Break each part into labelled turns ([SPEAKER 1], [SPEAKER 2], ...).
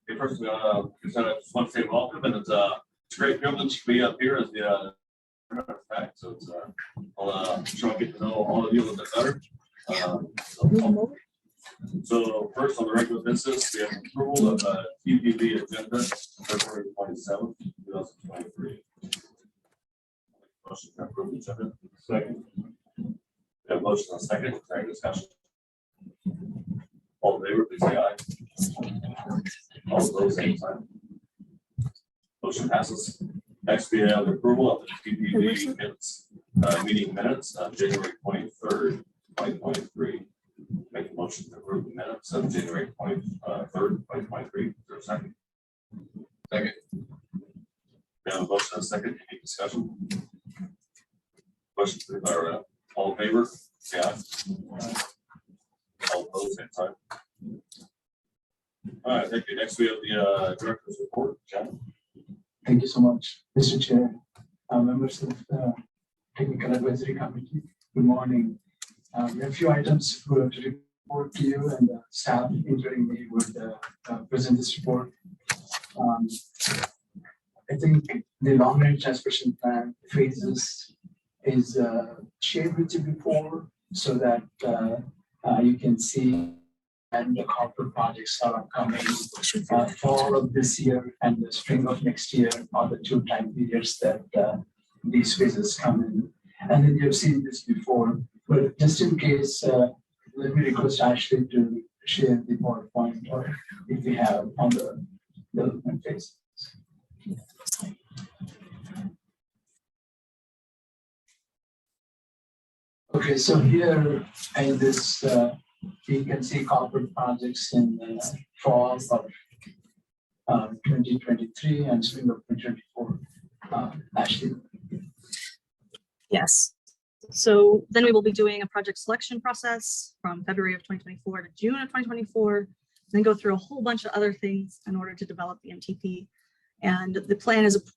[SPEAKER 1] Okay, first, we just want to say welcome, and it's a great privilege to be up here as the TAC. So it's I'll try to get to know all of you a little bit better. So first on the regular business, we have approval of TPV agenda February 27th, 2023. Motion to approve the agenda. Second. We have a motion and a second. Is there any discussion? All in favor, please say aye. All opposed, same sign. Motion passes. Next, we have the approval of the TPV minutes, meeting minutes of January 23rd, 2023. Make a motion to approve the minutes of January 23rd, 2023. Is there a second? Second. We have a motion and a second. Any discussion? Questions? All in favor? Say aye. All opposed, same sign. All right, thank you. Next, we have the director's report. John.
[SPEAKER 2] Thank you so much, Mr. Chair, members of the Technical Advisory Committee. Good morning. We have a few items to report to you, and staff, including me, would present this report. I think the long-range transportation plan phases is shared with you before, so that you can see and the corporate projects are upcoming fall of this year and the spring of next year are the two time periods that these phases come in. And then you've seen this before, but just in case, let me request Ashley to share the PowerPoint, or if we have on the development phase. Okay, so here in this, you can see corporate projects in the fall of 2023 and spring of 2024. Ashley.
[SPEAKER 3] Yes. So then we will be doing a project selection process from February of 2024 to June of 2024, and then go through a whole bunch of other things in order to develop the MTP. And the plan is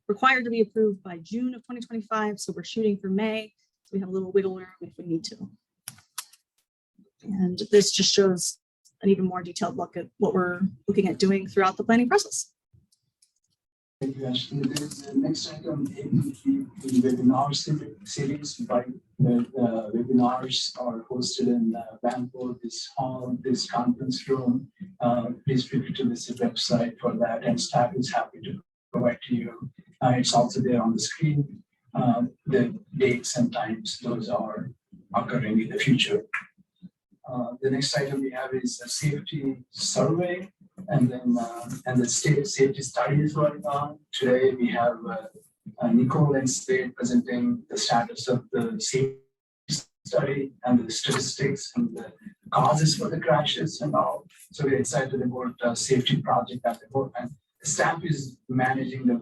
[SPEAKER 3] required to be approved by June of 2025. So we're shooting for May. So we have a little wiggle room if we need to. And this just shows an even more detailed look at what we're looking at doing throughout the planning process.
[SPEAKER 2] Thank you, Ashley. The next item, the webinar series. By the webinars are hosted in Bangalore, this hall, this conference room. Please feel free to visit the website for that, and staff is happy to provide to you. It's also there on the screen. The dates and times, those are occurring in the future. The next item we have is a safety survey, and then the state safety study is going on. Today we have Nicole and Slade presenting the status of the safety study and the statistics and the causes for the crashes and all. So we're excited about the safety project at the board, and staff is managing the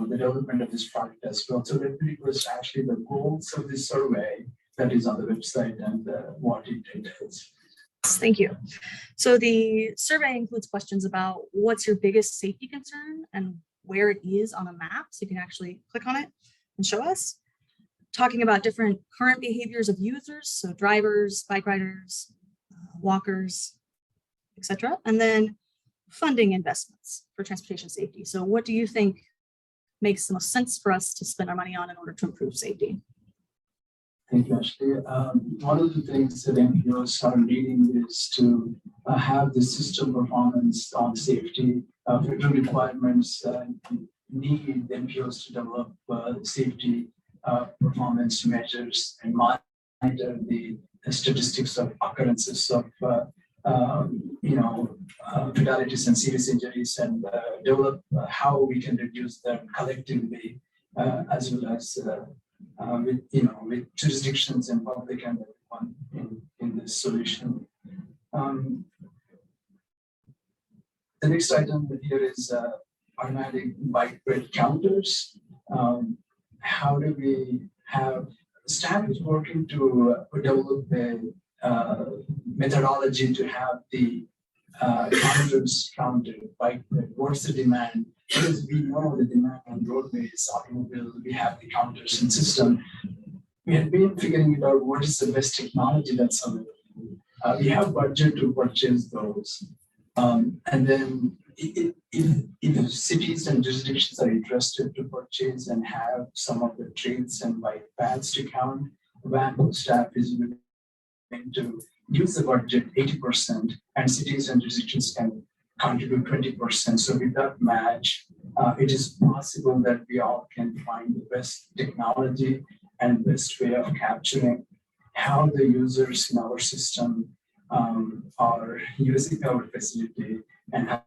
[SPEAKER 2] the development of this project as well. So that was actually the goals of this survey that is on the website and what it entails.
[SPEAKER 3] Thank you. So the survey includes questions about what's your biggest safety concern and where it is on a map. So you can actually click on it and show us. Talking about different current behaviors of users, so drivers, bike riders, walkers, etc. And then funding investments for transportation safety. So what do you think makes the most sense for us to spend our money on in order to improve safety?
[SPEAKER 2] Thank you, Ashley. One of the things that NPOs are leading is to have the system performance on safety. Federal requirements need NPOs to develop safety performance measures and monitor the statistics of occurrences of fatalities and serious injuries, and develop how we can reduce them collectively, as well as with jurisdictions and public and everyone in this solution. The next item here is automatic bike rate counters. How do we have staff is working to develop a methodology to have the counters counted, bike rate. What's the demand? Because we know the demand on roadways, automobiles, we have the counters and system. We have been figuring it out what is the best technology that's available. We have budget to purchase those. And then if cities and jurisdictions are interested to purchase and have some of the trails and bike paths to count, Vanco staff is willing to use the budget 80%, and cities and jurisdictions can contribute 20%. So with that match, it is possible that we all can find the best technology and best way of capturing how the users in our system are using our facility and how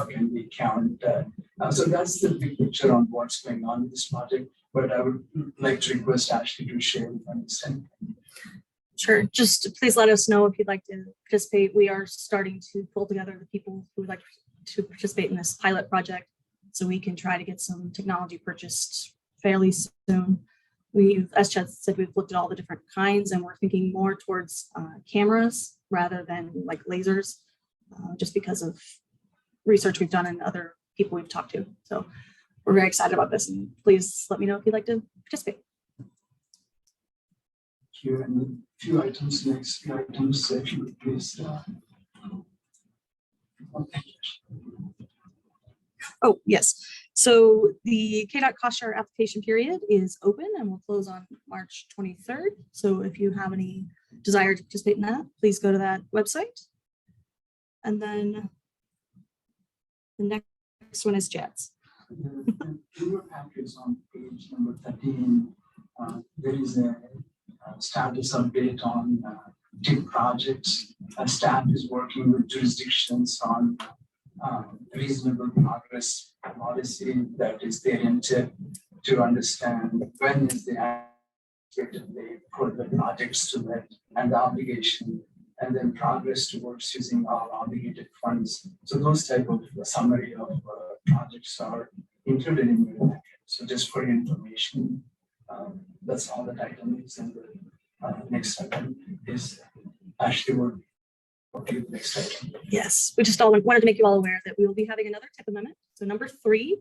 [SPEAKER 2] can we count that. So that's the big picture on what's going on with this project. But I would like to request Ashley to share with understanding.
[SPEAKER 3] Sure. Just please let us know if you'd like to participate. We are starting to pull together the people who would like to participate in this pilot project so we can try to get some technology purchased fairly soon. We've, as Chad said, we've looked at all the different kinds and we're thinking more towards cameras rather than like lasers, just because of research we've done and other people we've talked to. So we're very excited about this, and please let me know if you'd like to participate.
[SPEAKER 2] Here and a few items, next few items, if you would please.
[SPEAKER 3] Oh, yes. So the KDOT cost share application period is open and will close on March 23rd. So if you have any desire to participate in that, please go to that website. And then the next one is Chad's.
[SPEAKER 2] In your package on page number 13, there is a status update on TIC projects. Staff is working with jurisdictions on reasonable progress policy that is their intent to understand when is the expected date for the projects to let and the obligation, and then progress towards using our obligated funds. So those type of summary of projects are included in your packet. So just for your information, that's all that item is. And the next item is Ashley would. Next item.
[SPEAKER 3] Yes, we just all wanted to make you all aware that we will be having another TIP amendment. So number 3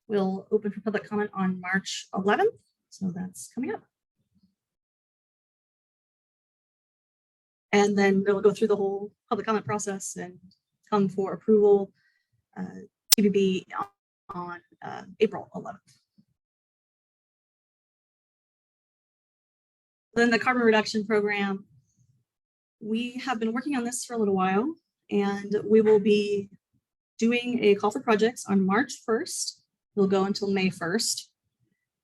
[SPEAKER 3] will open for public comment on March 11th. So that's coming up. And then we'll go through the whole public comment process and come for approval, TBB on April 11th. Then the carbon reduction program. We have been working on this for a little while, and we will be doing a call for projects on March 1st. We'll go until May 1st.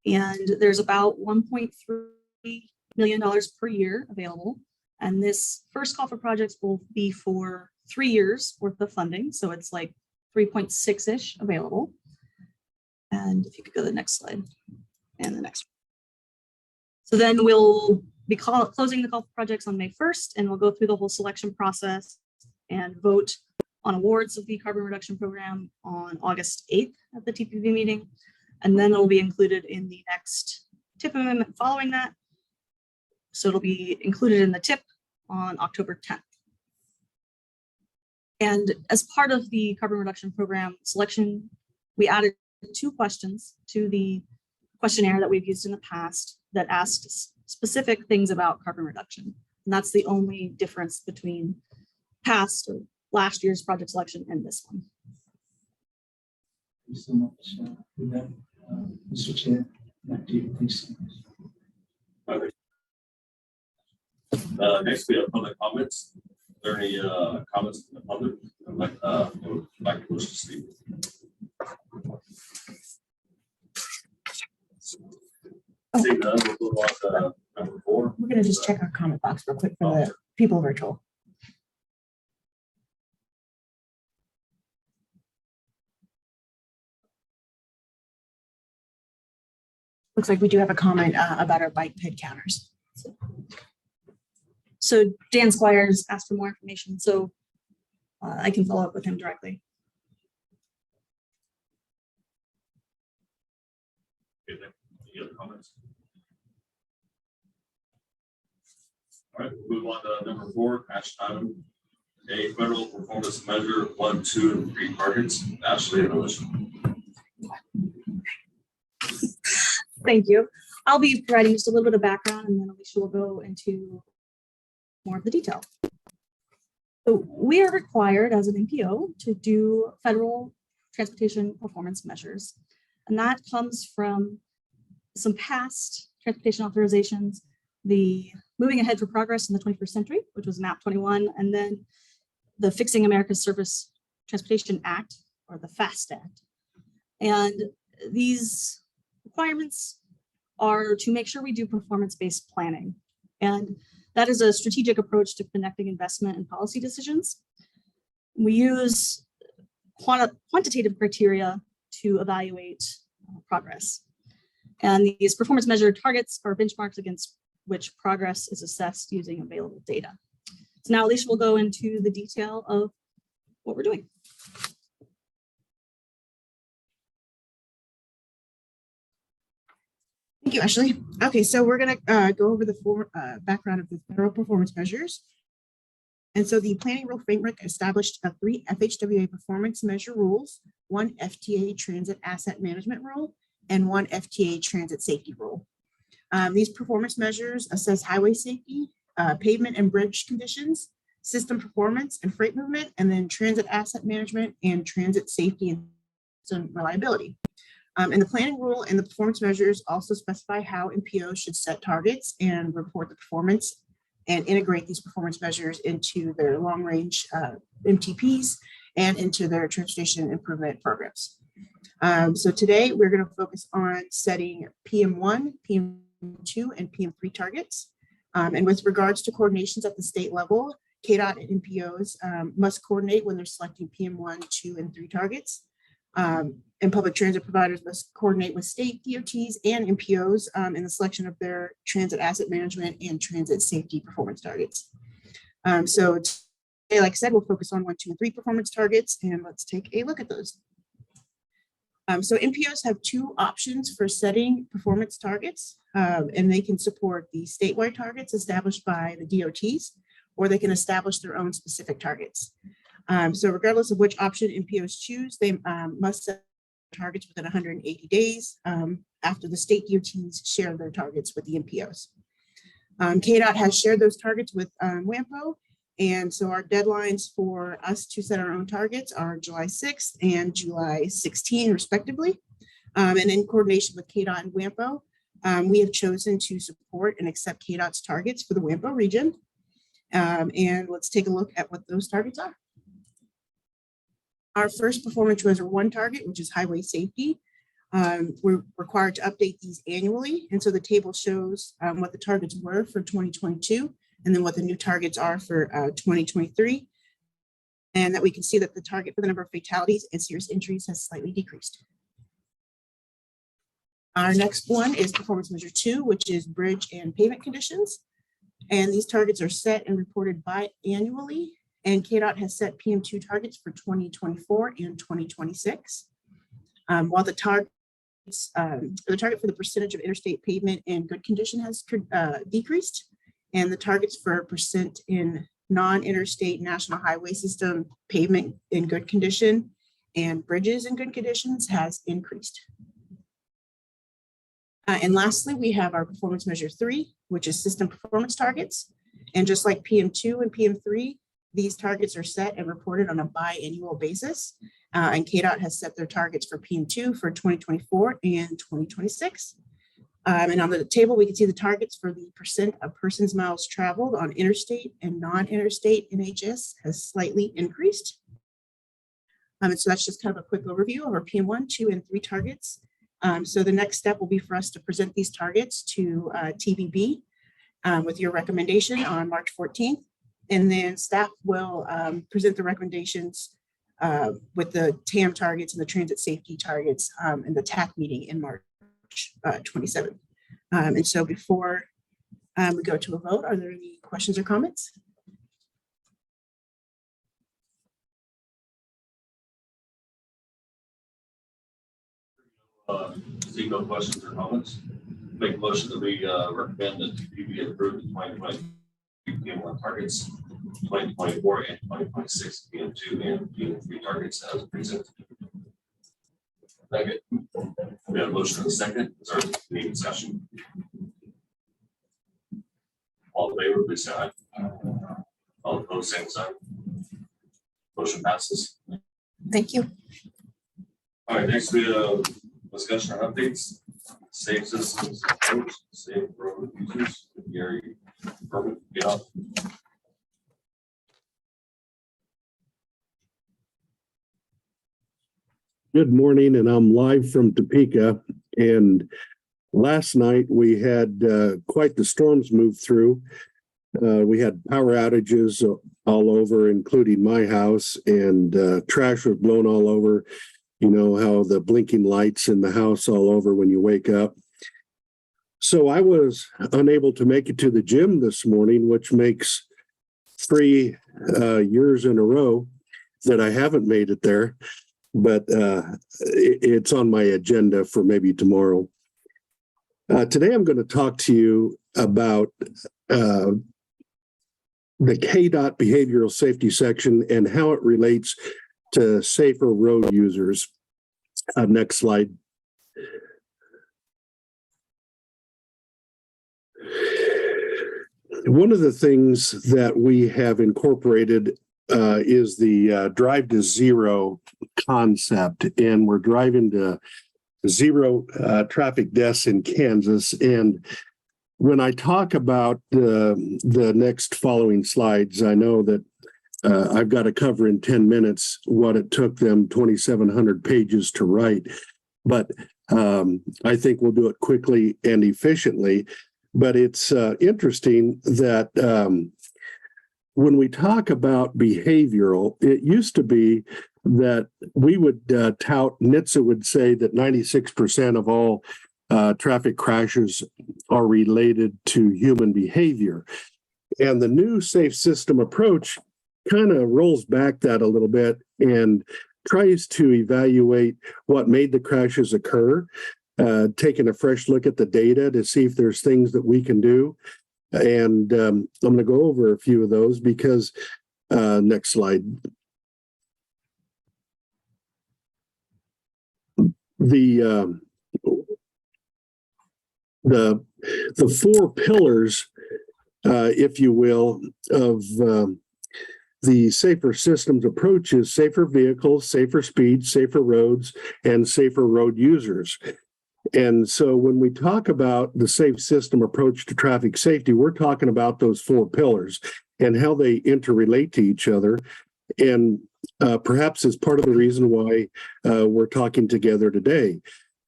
[SPEAKER 3] And there's about $1.3 million per year available. And this first call for projects will be for 3 years worth of funding. So it's like 3.6-ish available. And if you could go to the next slide and the next one. So then we'll be closing the call for projects on May 1st, and we'll go through the whole selection process and vote on awards of the carbon reduction program on August 8th at the TPV meeting. And then it'll be included in the next TIP amendment following that. So it'll be included in the TIP on October 10th. And as part of the carbon reduction program selection, we added 2 questions to the questionnaire that we've used in the past that asked specific things about carbon reduction. And that's the only difference between past or last year's project selection and this one.
[SPEAKER 2] Thank you so much for that, Mr. Chair. Thank you so much.
[SPEAKER 1] Okay. Next, we have public comments. Are there any comments from the public like to speak? Seeing none, we'll move on to number 4.
[SPEAKER 4] We're going to just check our comment box real quick for the people virtual. Looks like we do have a comment about our bike ped counters.
[SPEAKER 3] So Dan Squires asked for more information, so I can follow up with him directly.
[SPEAKER 1] Any other comments? All right, we'll move on to number 4, action item. A federal performance measure 1, 2, and 3 targets. Ashley and Alicia.
[SPEAKER 3] Thank you. I'll be providing just a little bit of background, and then Alicia will go into more of the detail. So we are required as an NPO to do federal transportation performance measures. And that comes from some past transportation authorizations, the Moving Ahead for Progress in the 21st Century, which was MAP 21, and then the Fixing America's Surface Transportation Act, or the FAST Act. And these requirements are to make sure we do performance-based planning. And that is a strategic approach to connecting investment and policy decisions. We use quantitative criteria to evaluate progress. And these performance measured targets are benchmarks against which progress is assessed using available data. So now Alicia will go into the detail of what we're doing.
[SPEAKER 4] Thank you, Ashley. Okay, so we're going to go over the background of the federal performance measures. And so the planning rule framework established 3 FHWA performance measure rules, 1 FTA transit asset management rule, and 1 FTA transit safety rule. These performance measures assess highway safety, pavement and bridge conditions, system performance and freight movement, and then transit asset management and transit safety and reliability. And the planning rule and the performance measures also specify how NPOs should set targets and report the performance and integrate these performance measures into their long-range MTPs and into their transportation improvement programs. So today we're going to focus on setting PM1, PM2, and PM3 targets. And with regards to coordinations at the state level, KDOT and NPOs must coordinate when they're selecting PM1, 2, and 3 targets. And public transit providers must coordinate with state DOTs and NPOs in the selection of their transit asset management and transit safety performance targets. So today, like I said, we'll focus on 1, 2, and 3 performance targets, and let's take a look at those. So NPOs have 2 options for setting performance targets, and they can support the statewide targets established by the DOTs, or they can establish their own specific targets. So regardless of which option NPOs choose, they must set targets within 180 days after the state DOTs share their targets with the NPOs. KDOT has shared those targets with WAMPO, and so our deadlines for us to set our own targets are July 6th and July 16th, respectively. And in coordination with KDOT and WAMPO, we have chosen to support and accept KDOT's targets for the WAMPO region. And let's take a look at what those targets are. Our first performance measure 1 target, which is highway safety. We're required to update these annually. And so the table shows what the targets were for 2022, and then what the new targets are for 2023. And that we can see that the target for the number of fatalities and serious injuries has slightly decreased. Our next one is performance measure 2, which is bridge and pavement conditions. And these targets are set and reported biannually. And KDOT has set PM2 targets for 2024 and 2026. While the target for the percentage of interstate pavement in good condition has decreased, and the targets for percent in non-interstate national highway system pavement in good condition and bridges in good conditions has increased. And lastly, we have our performance measure 3, which is system performance targets. And just like PM2 and PM3, these targets are set and reported on a biannual basis. And KDOT has set their targets for PM2 for 2024 and 2026. And on the table, we can see the targets for the percent of persons miles traveled on interstate and non-interstate NHS has slightly increased. And so that's just kind of a quick overview of our PM1, 2, and 3 targets. So the next step will be for us to present these targets to TBB with your recommendation on March 14th. And then staff will present the recommendations with the TAM targets and the transit safety targets in the TAC meeting in March 27th. And so before we go to a vote, are there any questions or comments?
[SPEAKER 1] Seeing no questions or comments, make a motion that we recommend that TBB approve the 2020 PM1 targets, 2024 and 2026 PM2 and PM3 targets as presented. Second. We have a motion and a second. Is there any discussion? All in favor, please say aye. All opposed, same sign. Motion passes.
[SPEAKER 4] Thank you.
[SPEAKER 1] All right, next we have discussion on updates. Safe systems approach, safe road users. Gary, perfect, get up.
[SPEAKER 5] Good morning, and I'm live from Topeka. And last night we had quite the storms move through. We had power outages all over, including my house, and trash was blown all over. You know how the blinking lights in the house all over when you wake up. So I was unable to make it to the gym this morning, which makes 3 years in a row that I haven't made it there. But it's on my agenda for maybe tomorrow. Today, I'm going to talk to you about the KDOT behavioral safety section and how it relates to safer road users. Next slide. One of the things that we have incorporated is the drive to zero concept, and we're driving to zero traffic deaths in Kansas. And when I talk about the next following slides, I know that I've got to cover in 10 minutes what it took them 2,700 pages to write, but I think we'll do it quickly and efficiently. But it's interesting that when we talk about behavioral, it used to be that we would tout, NHTSA would say that 96% of all traffic crashes are related to human behavior. And the new safe system approach kind of rolls back that a little bit and tries to evaluate what made the crashes occur, taking a fresh look at the data to see if there's things that we can do. And I'm going to go over a few of those because next slide. The 4 pillars, if you will, of the safer systems approach is safer vehicles, safer speeds, safer roads, and safer road users. And so when we talk about the safe system approach to traffic safety, we're talking about those 4 pillars and how they interrelate to each other. And perhaps is part of the reason why we're talking together today.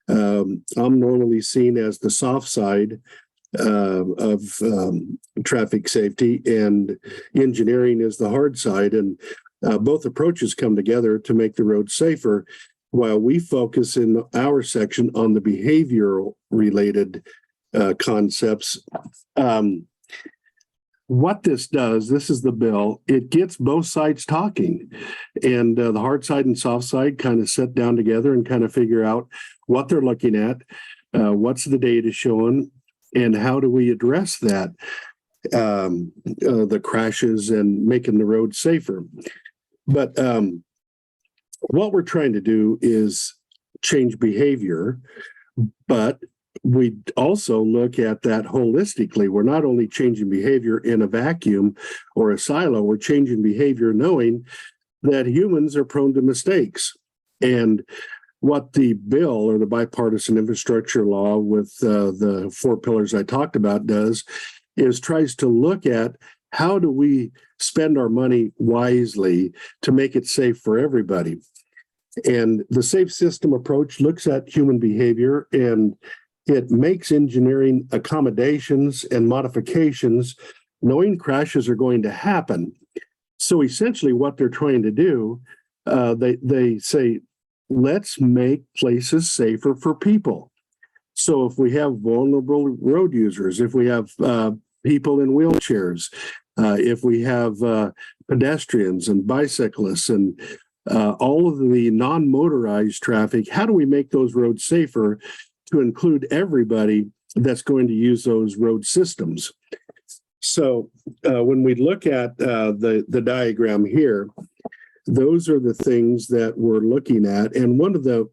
[SPEAKER 5] I'm normally seen as the soft side of traffic safety, and engineering is the hard side. And both approaches come together to make the road safer, while we focus in our section on the behavioral related concepts. What this does, this is the bill, it gets both sides talking, and the hard side and soft side kind of sit down together and kind of figure out what they're looking at, what's the data showing, and how do we address that, the crashes and making the road safer. But what we're trying to do is change behavior, but we also look at that holistically. We're not only changing behavior in a vacuum or a silo, we're changing behavior knowing that humans are prone to mistakes. And what the bill or the bipartisan infrastructure law with the 4 pillars I talked about does is tries to look at how do we spend our money wisely to make it safe for everybody. And the safe system approach looks at human behavior, and it makes engineering accommodations and modifications knowing crashes are going to happen. So essentially what they're trying to do, they say, let's make places safer for people. So if we have vulnerable road users, if we have people in wheelchairs, if we have pedestrians and bicyclists and all of the non-motorized traffic, how do we make those roads safer to include everybody that's going to use those road systems? So when we look at the diagram here, those are the things that we're looking at. And one of the,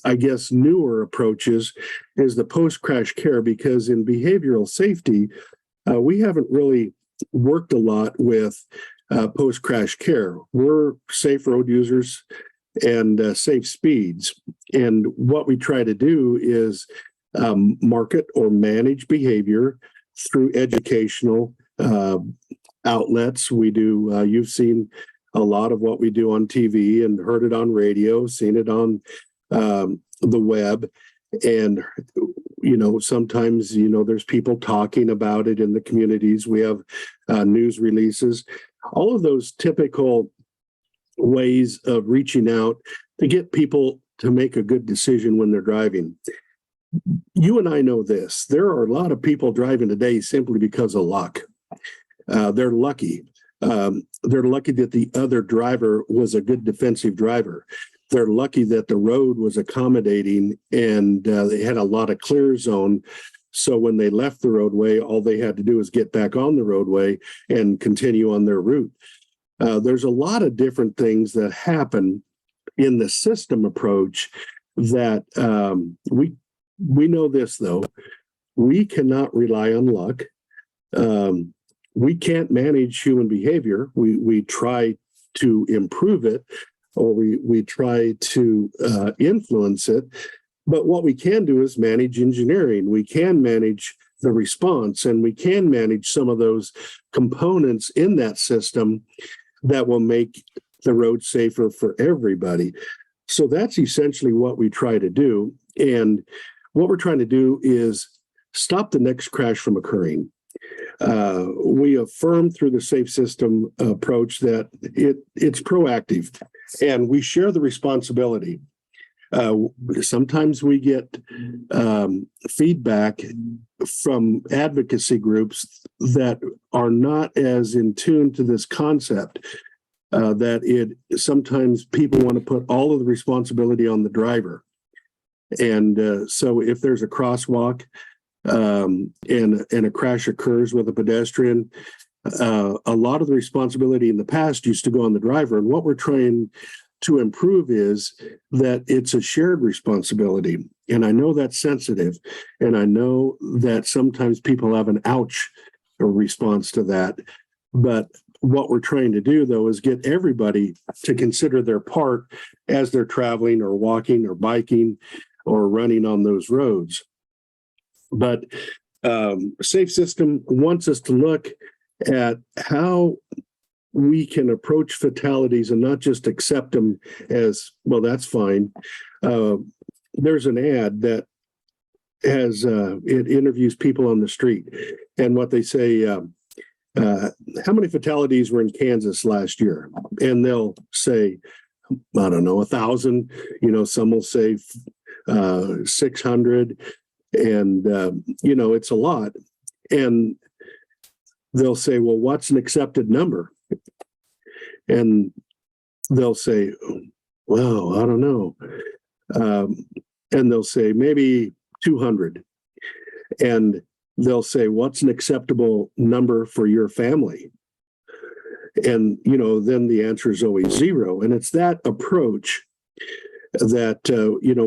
[SPEAKER 5] I guess, newer approaches is the post-crash care, because in behavioral safety, we haven't really worked a lot with post-crash care. We're safe road users and safe speeds. And what we try to do is market or manage behavior through educational outlets. We do, you've seen a lot of what we do on TV and heard it on radio, seen it on the web. And, sometimes, there's people talking about it in the communities. We have news releases, all of those typical ways of reaching out to get people to make a good decision when they're driving. You and I know this. There are a lot of people driving today simply because of luck. They're lucky. They're lucky that the other driver was a good defensive driver. They're lucky that the road was accommodating and they had a lot of clear zone. So when they left the roadway, all they had to do was get back on the roadway and continue on their route. There's a lot of different things that happen in the system approach that we know this, though. We cannot rely on luck. We can't manage human behavior. We try to improve it, or we try to influence it. But what we can do is manage engineering. We can manage the response, and we can manage some of those components in that system that will make the road safer for everybody. So that's essentially what we try to do. And what we're trying to do is stop the next crash from occurring. We affirm through the safe system approach that it's proactive, and we share the responsibility. Sometimes we get feedback from advocacy groups that are not as in tune to this concept, that sometimes people want to put all of the responsibility on the driver. And so if there's a crosswalk and a crash occurs with a pedestrian, a lot of the responsibility in the past used to go on the driver. And what we're trying to improve is that it's a shared responsibility. And I know that's sensitive. And I know that sometimes people have an ouch response to that. But what we're trying to do, though, is get everybody to consider their part as they're traveling or walking or biking or running on those roads. But Safe System wants us to look at how we can approach fatalities and not just accept them as, well, that's fine. There's an ad that has, it interviews people on the street, and what they say, how many fatalities were in Kansas last year? And they'll say, I don't know, 1,000, some will say 600, and, it's a lot. And they'll say, well, what's an accepted number? And they'll say, well, I don't know. And they'll say, maybe 200. And they'll say, what's an acceptable number for your family? And, then the answer is always 0. And it's that approach that,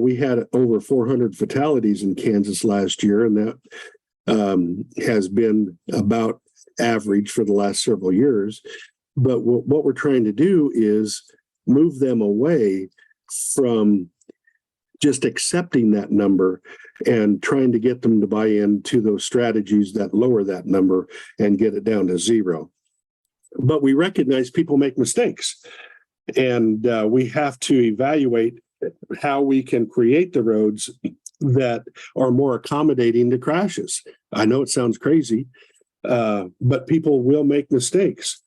[SPEAKER 5] we had over 400 fatalities in Kansas last year, and that has been about average for the last several years. But what we're trying to do is move them away from just accepting that number and trying to get them to buy into those strategies that lower that number and get it down to 0. But we recognize people make mistakes, and we have to evaluate how we can create the roads that are more accommodating to crashes. I know it sounds crazy, but people will make mistakes.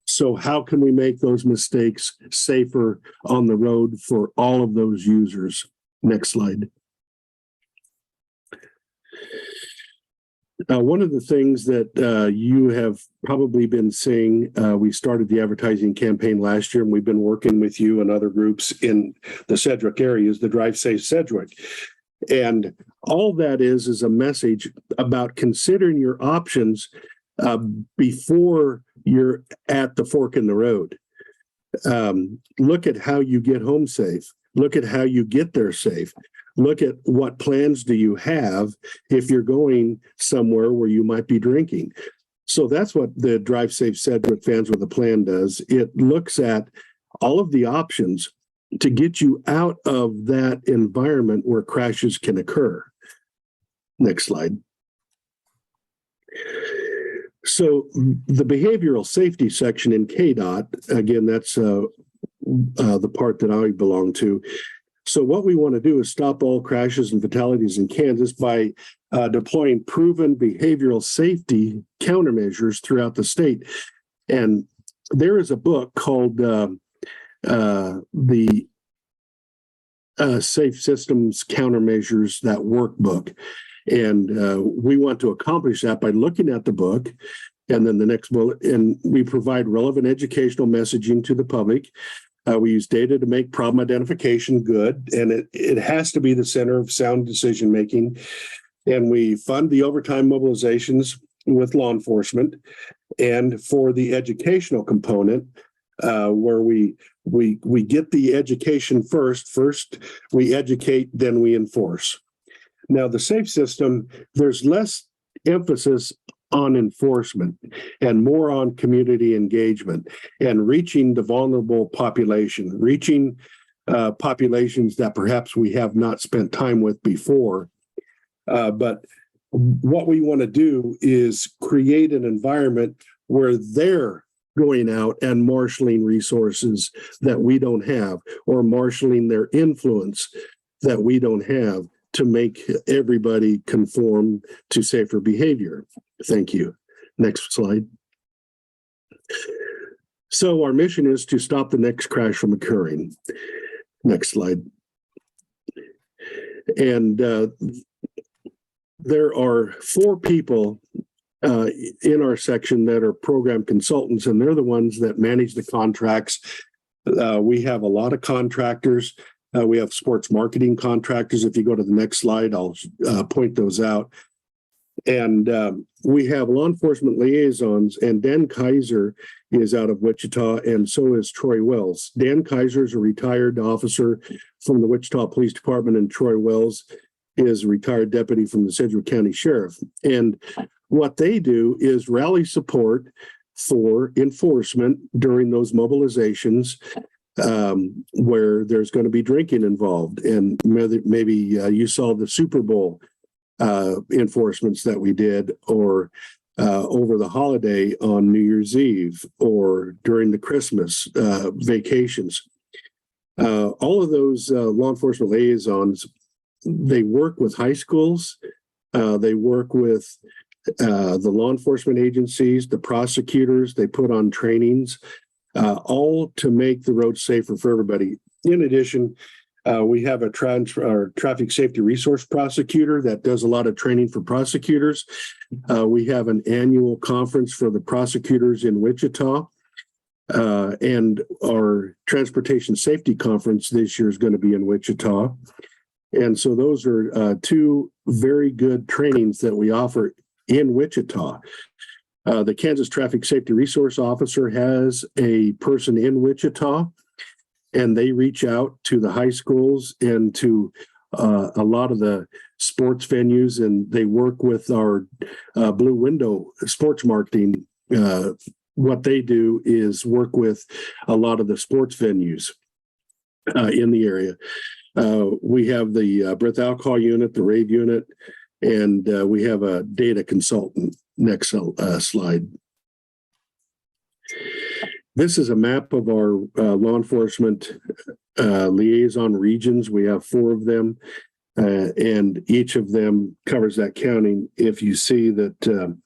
[SPEAKER 5] So how can we make those mistakes safer on the road for all of those users? Next slide. One of the things that you have probably been seeing, we started the advertising campaign last year, and we've been working with you and other groups in the Sedgwick area, is the Drive Safe Sedgwick. And all that is a message about considering your options before you're at the fork in the road. Look at how you get home safe. Look at how you get there safe. Look at what plans do you have if you're going somewhere where you might be drinking. So that's what the Drive Safe Sedgwick Fans with a Plan does. It looks at all of the options to get you out of that environment where crashes can occur. Next slide. So the behavioral safety section in KDOT, again, that's the part that I belong to. So what we want to do is stop all crashes and fatalities in Kansas by deploying proven behavioral safety countermeasures throughout the state. And there is a book called the Safe Systems Countermeasures, that workbook. And we want to accomplish that by looking at the book. And then the next bullet, and we provide relevant educational messaging to the public. We use data to make problem identification good, and it has to be the center of sound decision making. And we fund the overtime mobilizations with law enforcement, and for the educational component, where we get the education first. First we educate, then we enforce. Now the safe system, there's less emphasis on enforcement and more on community engagement and reaching the vulnerable population, reaching populations that perhaps we have not spent time with before. But what we want to do is create an environment where they're going out and marshaling resources that we don't have, or marshaling their influence that we don't have, to make everybody conform to safer behavior. Thank you. Next slide. So our mission is to stop the next crash from occurring. Next slide. And there are 4 people in our section that are program consultants, and they're the ones that manage the contracts. We have a lot of contractors. We have sports marketing contractors. If you go to the next slide, I'll point those out. And we have law enforcement liaisons, and Dan Kaiser is out of Wichita, and so is Troy Wells. Dan Kaiser is a retired officer from the Wichita Police Department, and Troy Wells is a retired deputy from the Sedgwick County Sheriff. And what they do is rally support for enforcement during those mobilizations where there's going to be drinking involved. And maybe you saw the Super Bowl enforcements that we did, or over the holiday on New Year's Eve, or during the Christmas vacations. All of those law enforcement liaisons, they work with high schools, they work with the law enforcement agencies, the prosecutors, they put on trainings, all to make the road safer for everybody. In addition, we have a traffic safety resource prosecutor that does a lot of training for prosecutors. We have an annual conference for the prosecutors in Wichita. And our transportation safety conference this year is going to be in Wichita. And so those are 2 very good trainings that we offer in Wichita. The Kansas Traffic Safety Resource Officer has a person in Wichita, and they reach out to the high schools and to a lot of the sports venues, and they work with our Blue Window sports marketing. What they do is work with a lot of the sports venues in the area. We have the breath alcohol unit, the rave unit, and we have a data consultant. Next slide. This is a map of our law enforcement liaison regions. We have 4 of them, and each of them covers that county. If you see that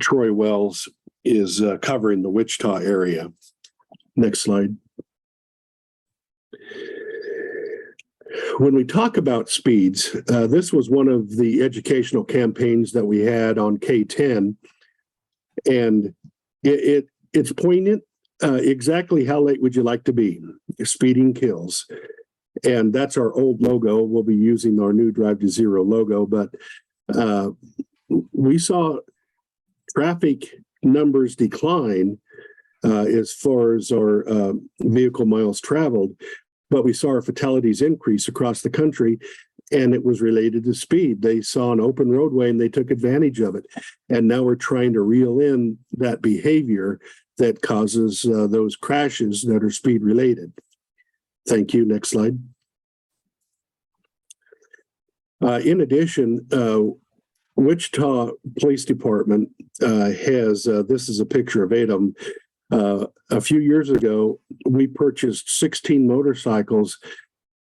[SPEAKER 5] Troy Wells is covering the Wichita area. Next slide. When we talk about speeds, this was one of the educational campaigns that we had on K-10, and it's poignant. Exactly how late would you like to be? Speeding kills. And that's our old logo. We'll be using our new Drive to Zero logo, but we saw traffic numbers decline as far as our vehicle miles traveled, but we saw our fatalities increase across the country. and it was related to speed. They saw an open roadway and they took advantage of it. And now we're trying to reel in that behavior that causes those crashes that are speed related. Thank you. Next slide. In addition, Wichita Police Department has, this is a picture of eight of them. A few years ago, we purchased 16 motorcycles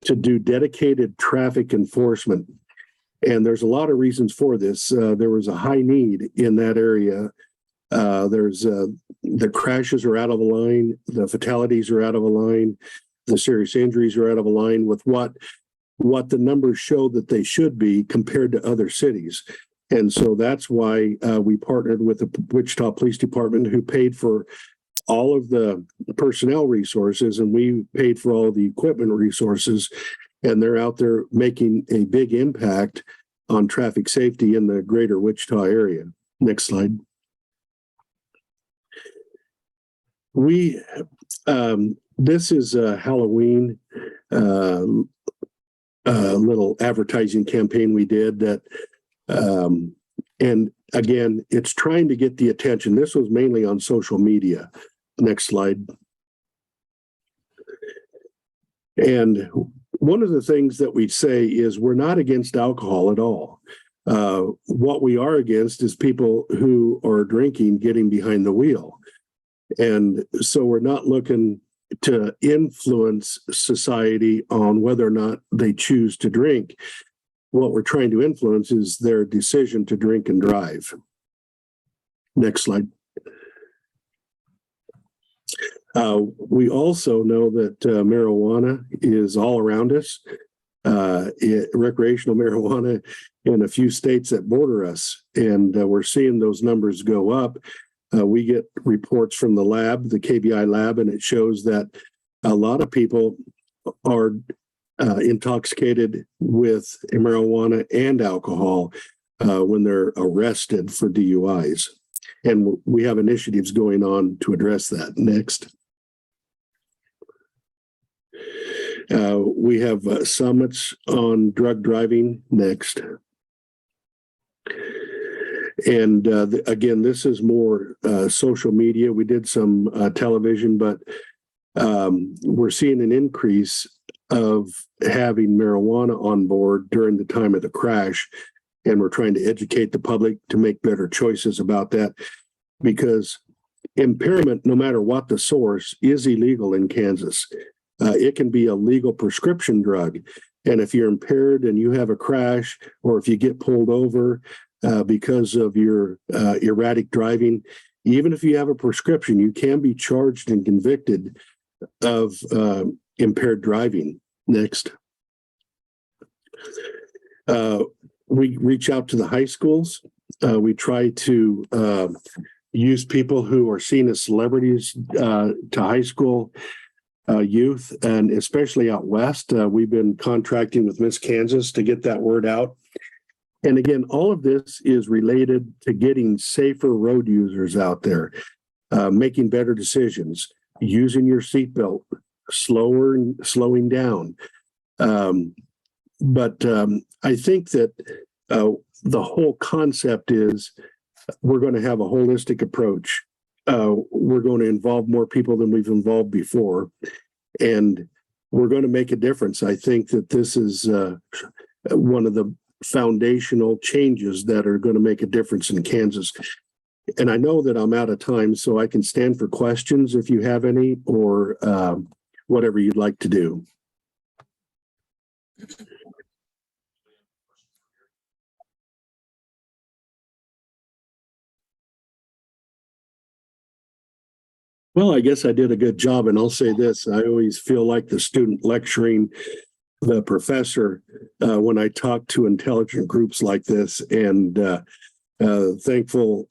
[SPEAKER 5] to do dedicated traffic enforcement. And there's a lot of reasons for this. There was a high need in that area. The crashes are out of line, the fatalities are out of line, the serious injuries are out of line with what the numbers show that they should be compared to other cities. And so that's why we partnered with the Wichita Police Department, who paid for all of the personnel resources, and we paid for all the equipment resources. And they're out there making a big impact on traffic safety in the greater Wichita area. Next slide. This is a Halloween little advertising campaign we did that, and again, it's trying to get the attention. This was mainly on social media. Next slide. And one of the things that we say is we're not against alcohol at all. What we are against is people who are drinking getting behind the wheel. And so we're not looking to influence society on whether or not they choose to drink. What we're trying to influence is their decision to drink and drive. Next slide. We also know that marijuana is all around us. Recreational marijuana in a few states that border us, and we're seeing those numbers go up. We get reports from the lab, the KBI lab, and it shows that a lot of people are intoxicated with marijuana and alcohol when they're arrested for DUIs. And we have initiatives going on to address that. Next. We have summits on drug driving. Next. And again, this is more social media. We did some television, but we're seeing an increase of having marijuana on board during the time of the crash. And we're trying to educate the public to make better choices about that, because impairment, no matter what the source, is illegal in Kansas. It can be a legal prescription drug. And if you're impaired and you have a crash, or if you get pulled over because of your erratic driving, even if you have a prescription, you can be charged and convicted of impaired driving. Next. We reach out to the high schools. We try to use people who are seen as celebrities to high school youth, and especially out west. We've been contracting with Miss Kansas to get that word out. And again, all of this is related to getting safer road users out there, making better decisions, using your seatbelt, slowing down. But I think that the whole concept is we're going to have a holistic approach. We're going to involve more people than we've involved before, and we're going to make a difference. I think that this is one of the foundational changes that are going to make a difference in Kansas. And I know that I'm out of time, so I can stand for questions if you have any, or whatever you'd like to do. Well, I guess I did a good job, and I'll say this. I always feel like the student lecturing the professor when I talk to intelligent groups like this, and thankfully,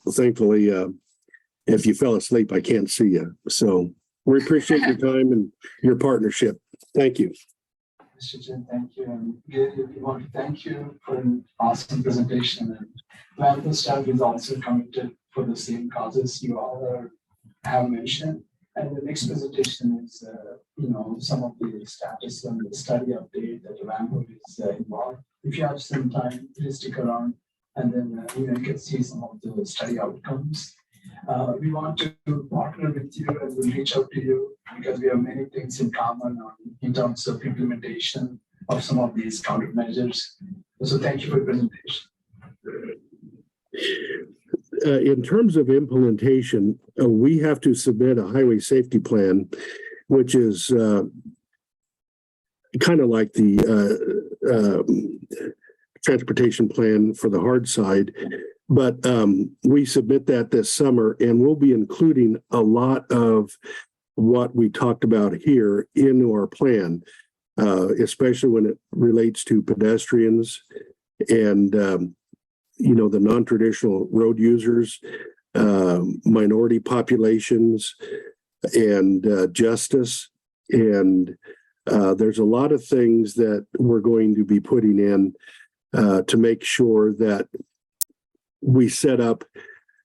[SPEAKER 5] if you fell asleep, I can't see you. So we appreciate your time and your partnership. Thank you.
[SPEAKER 2] Mr. Jim, thank you. And we want to thank you for an awesome presentation. And Vanco staff is also committed for the same causes you all have mentioned. And the next presentation is, some of the status on the study update that Vanco is involved. if you have some time, please stick around and then you can see some of the study outcomes. We want to partner with you and we'll reach out to you because we have many things in common in terms of implementation of some of these countermeasures. So thank you for your presentation.
[SPEAKER 5] In terms of implementation, we have to submit a highway safety plan, which is kind of like the transportation plan for the hard side. But we submit that this summer, and we'll be including a lot of what we talked about here into our plan, especially when it relates to pedestrians and the non-traditional road users, minority populations, and justice. And there's a lot of things that we're going to be putting in to make sure that we set up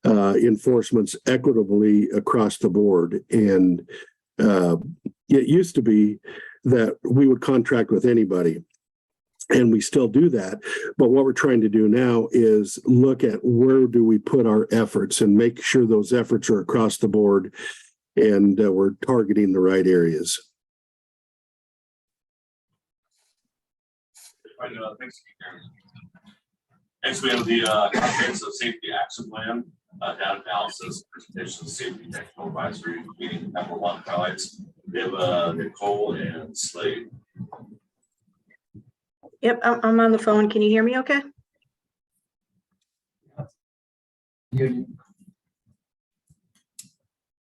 [SPEAKER 5] enforcements equitably across the board. And it used to be that we would contract with anybody, and we still do that. But what we're trying to do now is look at where do we put our efforts and make sure those efforts are across the board and we're targeting the right areas.
[SPEAKER 1] Right, thanks. Next, we have the comprehensive safety action plan, data analysis, presentation, safety technical advisory meeting, number 1 highlights. We have Nicole and Slade.
[SPEAKER 6] Yep, I'm on the phone. Can you hear me okay?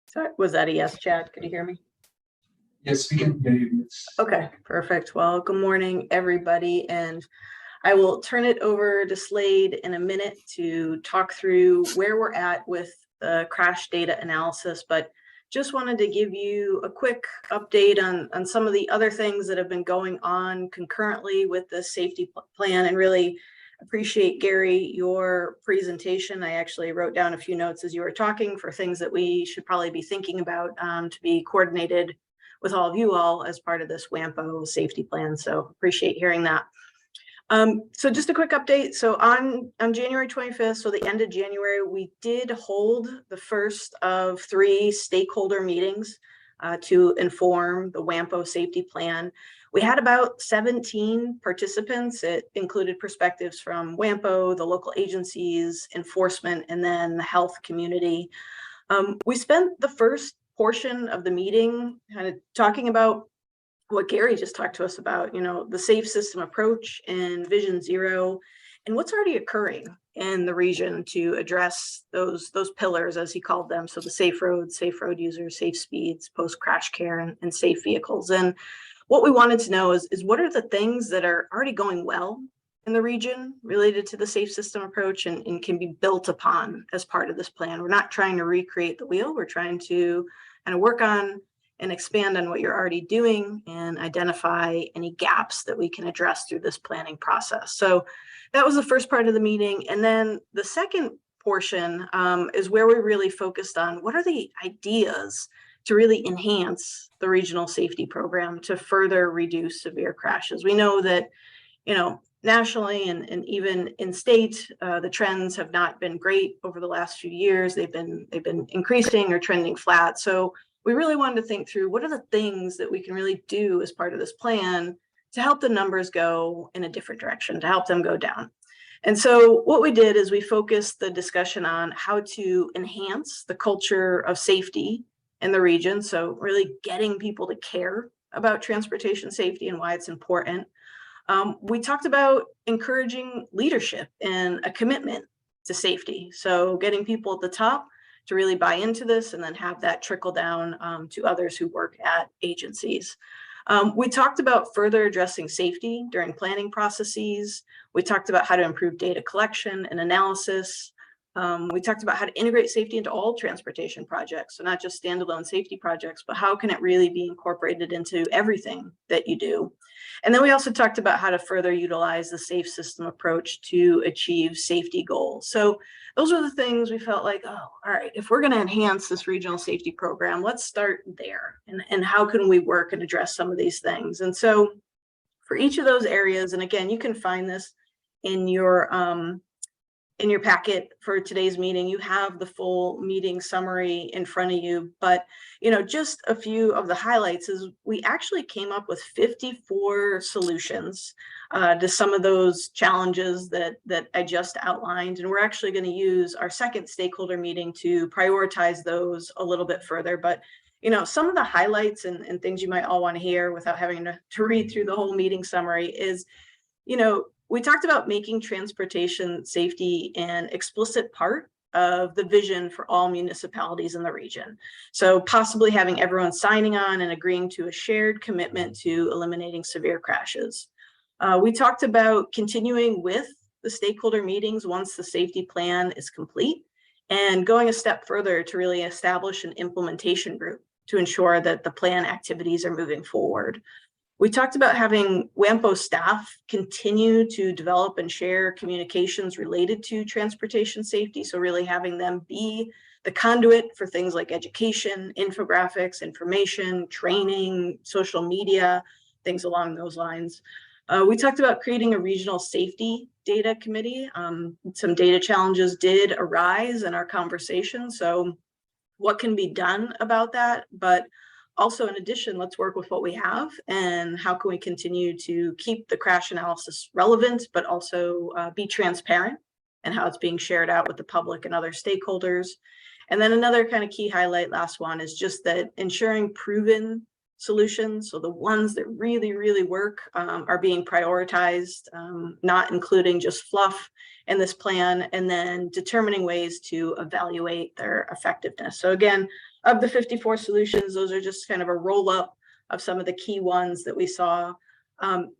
[SPEAKER 6] Sorry, was that a yes, Chad? Could you hear me?
[SPEAKER 2] Yes, we can hear you. Yes.
[SPEAKER 6] Okay, perfect. Well, good morning, everybody. And I will turn it over to Slade in a minute to talk through where we're at with the crash data analysis, but just wanted to give you a quick update on some of the other things that have been going on concurrently with the safety plan, and really appreciate, Gary, your presentation. I actually wrote down a few notes as you were talking for things that we should probably be thinking about to be coordinated with all of you all as part of this WAMPO safety plan. So appreciate hearing that. So just a quick update. So on January 25th, so the end of January, we did hold the first of 3 stakeholder meetings to inform the WAMPO safety plan. We had about 17 participants. It included perspectives from WAMPO, the local agencies, enforcement, and then the health community. We spent the first portion of the meeting kind of talking about what Gary just talked to us about, the safe system approach and Vision Zero, and what's already occurring in the region to address those pillars, as he called them. So the safe road users, safe speeds, post-crash care, and safe vehicles. And what we wanted to know is what are the things that are already going well in the region related to the safe system approach and can be built upon as part of this plan. We're not trying to recreate the wheel. We're trying to kind of work on and expand on what you're already doing and identify any gaps that we can address through this planning process. So that was the first part of the meeting. And then the second portion is where we really focused on what are the ideas to really enhance the regional safety program to further reduce severe crashes. We know that, nationally and even in state, the trends have not been great over the last few years. They've been increasing or trending flat. So we really wanted to think through what are the things that we can really do as part of this plan to help the numbers go in a different direction, to help them go down. And so what we did is we focused the discussion on how to enhance the culture of safety in the region. So really getting people to care about transportation safety and why it's important. We talked about encouraging leadership and a commitment to safety. So getting people at the top to really buy into this and then have that trickle down to others who work at agencies. We talked about further addressing safety during planning processes. We talked about how to improve data collection and analysis. We talked about how to integrate safety into all transportation projects. So not just standalone safety projects, but how can it really be incorporated into everything that you do? And then we also talked about how to further utilize the safe system approach to achieve safety goals. So those are the things we felt like, oh, all right, if we're going to enhance this regional safety program, let's start there. And how can we work and address some of these things? And so For each of those areas, and again, you can find this in your packet for today's meeting. You have the full meeting summary in front of you, but just a few of the highlights is we actually came up with 54 solutions to some of those challenges that I just outlined, and we're actually going to use our second stakeholder meeting to prioritize those a little bit further. But some of the highlights and things you might all want to hear without having to read through the whole meeting summary is, we talked about making transportation safety an explicit part of the vision for all municipalities in the region. So possibly having everyone signing on and agreeing to a shared commitment to eliminating severe crashes. We talked about continuing with the stakeholder meetings once the safety plan is complete, and going a step further to really establish an implementation group to ensure that the plan activities are moving forward. We talked about having WAMPO staff continue to develop and share communications related to transportation safety. So really having them be the conduit for things like education, infographics, information, training, social media, things along those lines. We talked about creating a regional safety data committee. Some data challenges did arise in our conversation. So what can be done about that? But also, in addition, let's work with what we have and how can we continue to keep the crash analysis relevant, but also be transparent and how it's being shared out with the public and other stakeholders. And then another kind of key highlight, last one, is just that ensuring proven solutions, so the ones that really, really work, are being prioritized, not including just fluff in this plan, and then determining ways to evaluate their effectiveness. So again, of the 54 solutions, those are just kind of a roll up of some of the key ones that we saw.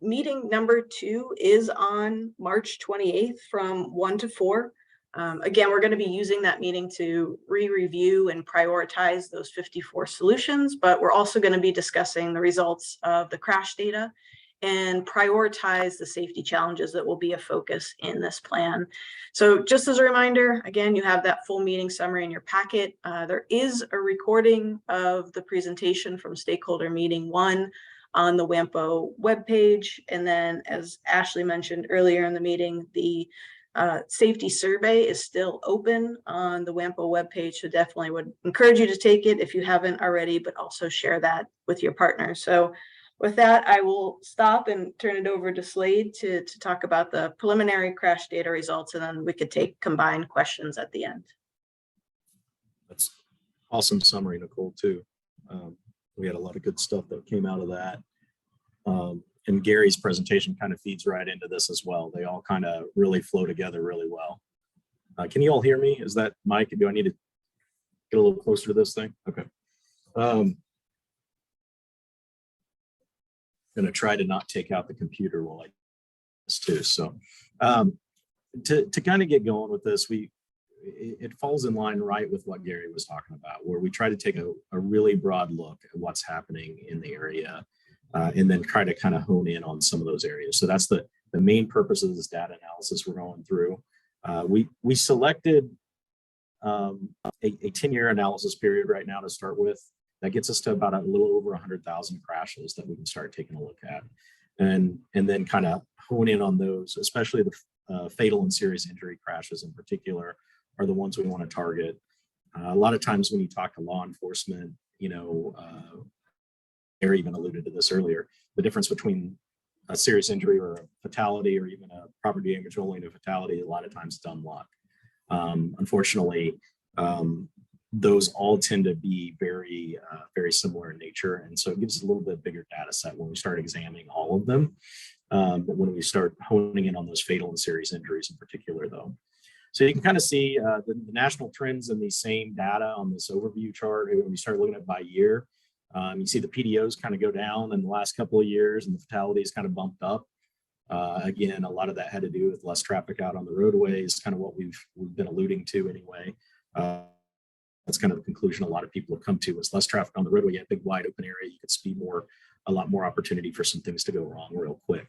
[SPEAKER 6] Meeting number 2 is on March 28th from 1 to 4. Again, we're going to be using that meeting to re-review and prioritize those 54 solutions, but we're also going to be discussing the results of the crash data and prioritize the safety challenges that will be a focus in this plan. So just as a reminder, again, you have that full meeting summary in your packet. There is a recording of the presentation from stakeholder meeting 1 on the WAMPO webpage. And then, as Ashley mentioned earlier in the meeting, the safety survey is still open on the WAMPO webpage, so definitely would encourage you to take it if you haven't already, but also share that with your partners. So with that, I will stop and turn it over to Slade to talk about the preliminary crash data results, and then we could take combined questions at the end.
[SPEAKER 7] That's awesome summary, Nicole, too. We had a lot of good stuff that came out of that. And Gary's presentation kind of feeds right into this as well. They all kind of really flow together really well. Can you all hear me? Is that Mike? Do I need to get a little closer to this thing? Okay. Going to try to not take out the computer while I do this too. So to kind of get going with this, it falls in line right with what Gary was talking about, where we try to take a really broad look at what's happening in the area, and then try to kind of hone in on some of those areas. So that's the main purpose of this data analysis we're going through. We selected a 10-year analysis period right now to start with. That gets us to about a little over 100,000 crashes that we can start taking a look at, and then kind of hone in on those, especially the fatal and serious injury crashes in particular are the ones we want to target. A lot of times when you talk to law enforcement, Gary even alluded to this earlier, the difference between a serious injury or a fatality or even a property damage only to fatality, a lot of times it's unlocked. Unfortunately, those all tend to be very, very similar in nature. And so it gives us a little bit bigger data set when we start examining all of them. But when we start honing in on those fatal and serious injuries in particular, though. So you can kind of see the national trends in the same data on this overview chart. When we start looking at by year, you see the PDOs kind of go down in the last couple of years and the fatalities kind of bumped up. Again, a lot of that had to do with less traffic out on the roadways, kind of what we've been alluding to anyway. That's kind of the conclusion a lot of people have come to, was less traffic on the roadway, you have big wide open area, you could speed more, a lot more opportunity for some things to go wrong real quick.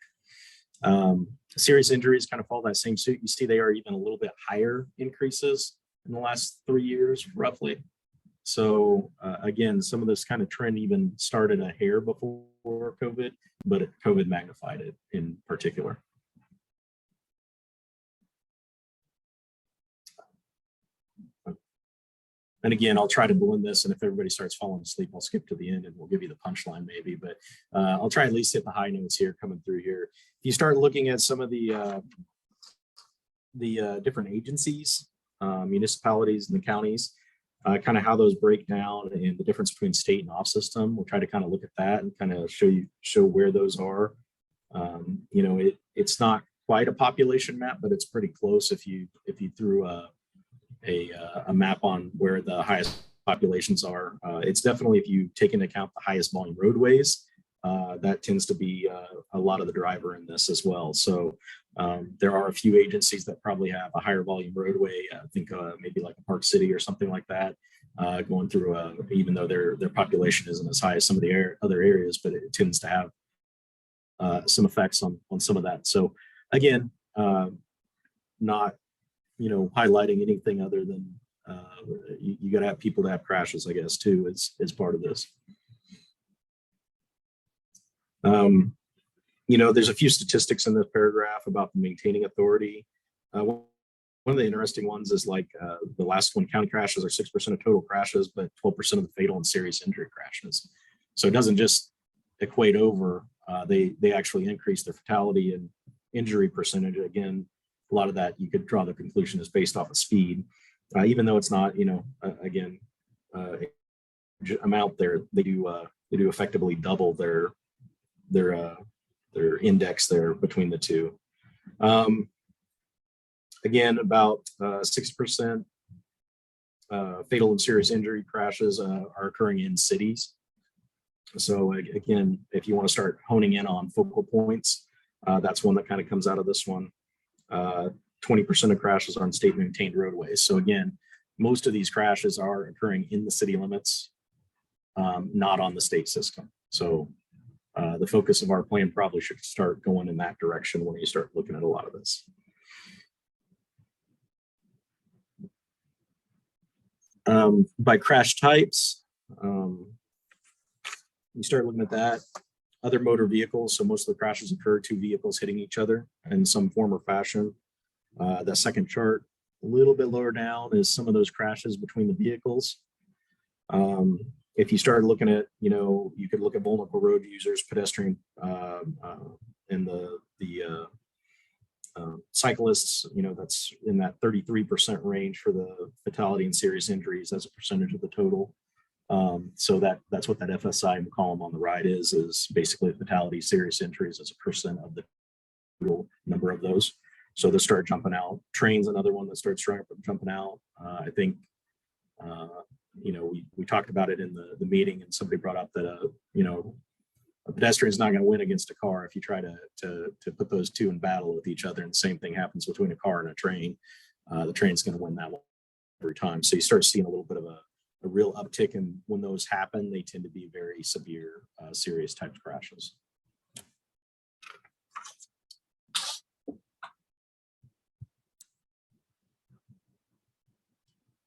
[SPEAKER 7] Serious injuries kind of follow that same suit. You see they are even a little bit higher increases in the last 3 years, roughly. So again, some of this kind of trend even started a hair before COVID, but COVID magnified it in particular. And again, I'll try to blend this, and if everybody starts falling asleep, I'll skip to the end and we'll give you the punchline maybe, but I'll try at least hit the high notes here coming through here. If you start looking at some of the different agencies, municipalities and the counties, kind of how those break down and the difference between state and off system, we'll try to kind of look at that and kind of show where those are. You know, it's not quite a population map, but it's pretty close if you threw a map on where the highest populations are. It's definitely, if you take into account the highest volume roadways, that tends to be a lot of the driver in this as well. So there are a few agencies that probably have a higher volume roadway. I think maybe like a Park City or something like that, going through, even though their population isn't as high as some of the other areas, but it tends to have some effects on some of that. So again, not, you know, highlighting anything other than you got to have people to have crashes, I guess, too, is part of this. You know, there's a few statistics in this paragraph about the maintaining authority. One of the interesting ones is like the last one, county crashes are 6% of total crashes, but 12% of the fatal and serious injury crashes. So it doesn't just equate over, they actually increase their fatality and injury percentage. Again, a lot of that you could draw the conclusion is based off of speed, even though it's not, you know, again, amount there, they do effectively double their index there between the two. Again, about 6% fatal and serious injury crashes are occurring in cities. So again, if you want to start honing in on focal points, that's one that kind of comes out of this one. 20% of crashes are on state maintained roadways. So again, most of these crashes are occurring in the city limits, not on the state system. So the focus of our plan probably should start going in that direction when you start looking at a lot of this. By crash types, you start looking at that. Other motor vehicles, so most of the crashes occur two vehicles hitting each other in some form or fashion. That second chart, a little bit lower down, is some of those crashes between the vehicles. If you start looking at, you know, you could look at vulnerable road users, pedestrian, and the cyclists, you know, that's in that 33% range for the fatality and serious injuries as a percentage of the total. So that's what that FSI column on the right is basically fatality, serious injuries as a percent of the total number of those. So they start jumping out. Trains, another one that starts jumping out. I think, you know, we talked about it in the meeting, and somebody brought up that, you know, a pedestrian is not going to win against a car if you try to put those two in battle with each other. And the same thing happens between a car and a train. The train's going to win that one every time. So you start seeing a little bit of a real uptick, and when those happen, they tend to be very severe, serious type of crashes.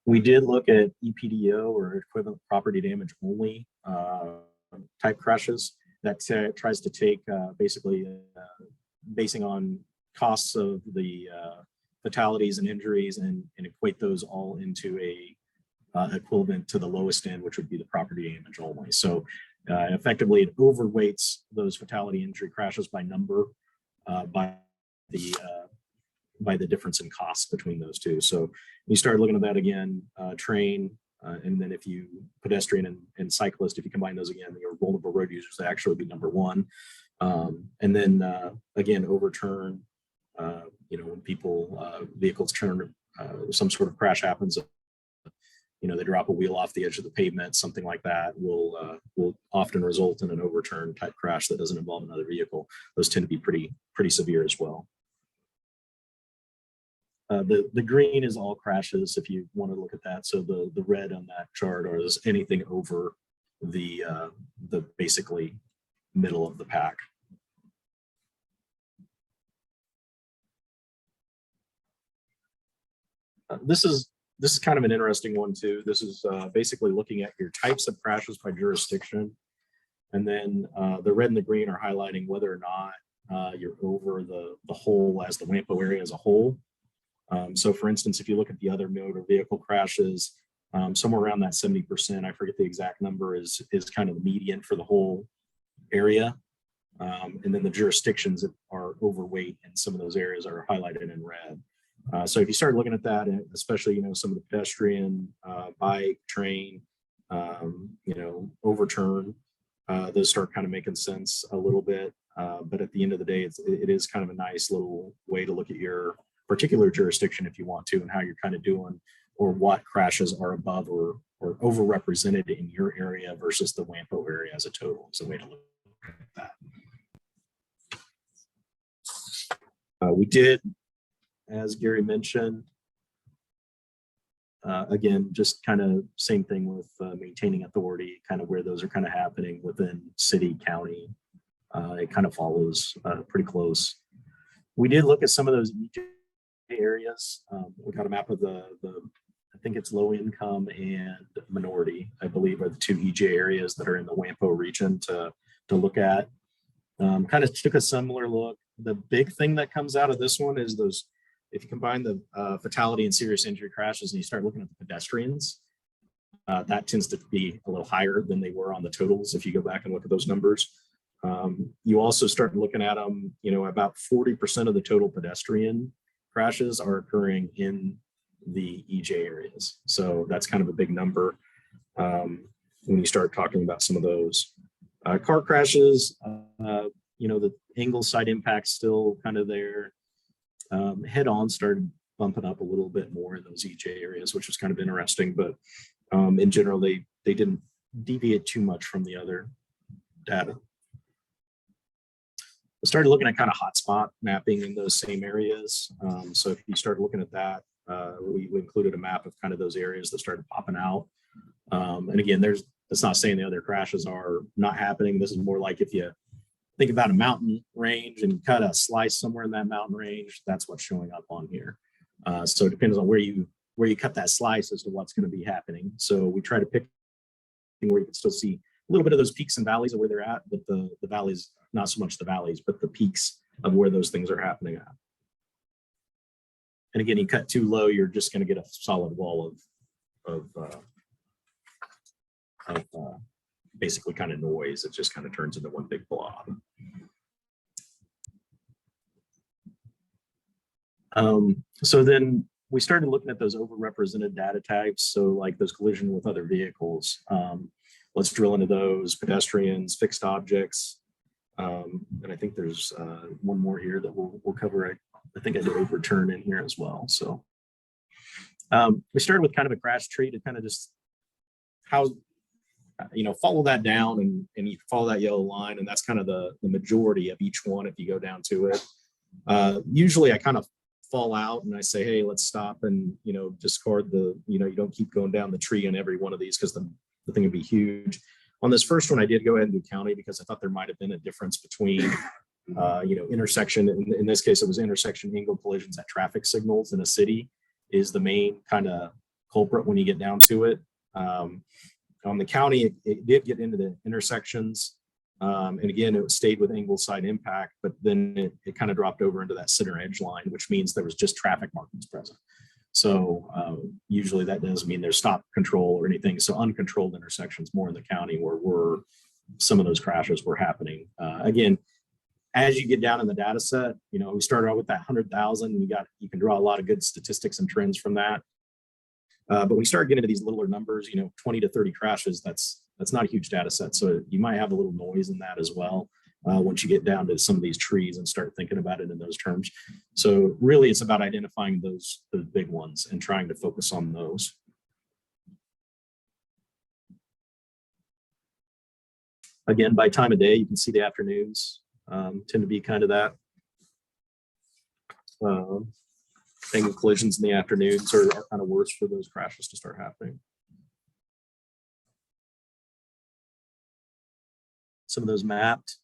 [SPEAKER 7] We did look at EPDO, or equivalent property damage only type crashes. That tries to take basically basing on costs of the fatalities and injuries and equate those all into a equivalent to the lowest end, which would be the property damage only. So effectively it overweights those fatality injury crashes by number by the difference in costs between those two. So you start looking at that again, train, and then if you pedestrian and cyclist, if you combine those again, your vulnerable road users, they actually would be number one. And then again, overturn, you know, when people, vehicles turn, some sort of crash happens, you know, they drop a wheel off the edge of the pavement, something like that will often result in an overturn type crash that doesn't involve another vehicle. Those tend to be pretty severe as well. The green is all crashes, if you want to look at that. So the red on that chart is anything over the basically middle of the pack. This is kind of an interesting one too. This is basically looking at your types of crashes by jurisdiction. And then the red and the green are highlighting whether or not you're over the whole as the WAMPO area as a whole. So for instance, if you look at the other motor vehicle crashes, somewhere around that 70%, I forget the exact number, is kind of the median for the whole area. And then the jurisdictions that are overweight in some of those areas are highlighted in red. So if you start looking at that, and especially, you know, some of the pedestrian, bike, train, you know, overturn, those start kind of making sense a little bit. But at the end of the day, it is kind of a nice little way to look at your particular jurisdiction if you want to, and how you're kind of doing, or what crashes are above or overrepresented in your area versus the WAMPO area as a total. Is a way to look at that. We did, as Gary mentioned, again, just kind of same thing with maintaining authority, kind of where those are kind of happening within city, county. It kind of follows pretty close. We did look at some of those EJ areas. We got a map of the I think it's low income and minority, I believe, are the two EJ areas that are in the WAMPO region to look at. Kind of took a similar look. The big thing that comes out of this one is those, if you combine the fatality and serious injury crashes and you start looking at the pedestrians, that tends to be a little higher than they were on the totals if you go back and look at those numbers. You also start looking at them, you know, about 40% of the total pedestrian crashes are occurring in the EJ areas. So that's kind of a big number when you start talking about some of those. Car crashes, you know, the Ingleside impact still kind of there. Head-on started bumping up a little bit more in those EJ areas, which was kind of interesting, but in general, they didn't deviate too much from the other data. We started looking at kind of hotspot mapping in those same areas. So if you start looking at that, we included a map of kind of those areas that started popping out. And again, that's not saying the other crashes are not happening. This is more like if you think about a mountain range and cut a slice somewhere in that mountain range, that's what's showing up on here. So it depends on where you cut that slice as to what's going to be happening. So we try to pick where you can still see a little bit of those peaks and valleys of where they're at, but the valleys, not so much the valleys, but the peaks of where those things are happening at. And again, you cut too low, you're just going to get a solid wall of basically kind of noise. It just kind of turns into one big blob. So then we started looking at those overrepresented data types. So like those collision with other vehicles. Let's drill into those: pedestrians, fixed objects. And I think there's one more here that we'll cover. I think I did overturn in here as well. So we started with kind of a crash tree to kind of just how, you know, follow that down and you follow that yellow line, and that's kind of the majority of each one if you go down to it. Usually I kind of fall out and I say, hey, let's stop and, you know, discard the, you know, you don't keep going down the tree on every one of these because the thing would be huge. On this first one, I did go ahead and do county because I thought there might have been a difference between, you know, intersection. In this case, it was intersection angle collisions at traffic signals in a city is the main kind of culprit when you get down to it. On the county, it did get into the intersections. And again, it stayed with Ingleside impact, but then it kind of dropped over into that center edge line, which means there was just traffic markings present. So usually that doesn't mean there's stop control or anything. So uncontrolled intersections more in the county where some of those crashes were happening. Again, as you get down in the data set, you know, we started out with that 100,000. You can draw a lot of good statistics and trends from that. But we start getting to these littler numbers, you know, 20 to 30 crashes. That's not a huge data set. So you might have a little noise in that as well once you get down to some of these trees and start thinking about it in those terms. So really it's about identifying those big ones and trying to focus on those. Again, by time of day, you can see the afternoons tend to be kind of that. Angle collisions in the afternoons are kind of worse for those crashes to start happening. Some of those mapped.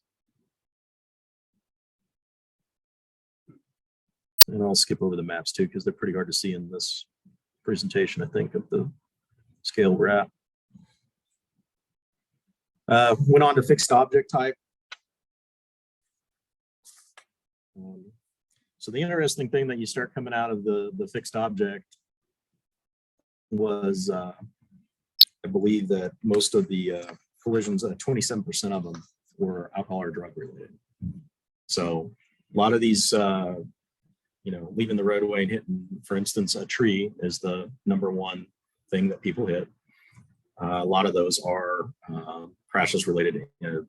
[SPEAKER 7] And I'll skip over the maps too, because they're pretty hard to see in this presentation, I think, of the scale we're at. Went on to fixed object type. So the interesting thing that you start coming out of the fixed object was, I believe that most of the collisions, 27% of them were alcohol or drug related. So a lot of these, leaving the roadway and hitting, for instance, a tree is the #1 thing that people hit. A lot of those are crashes related to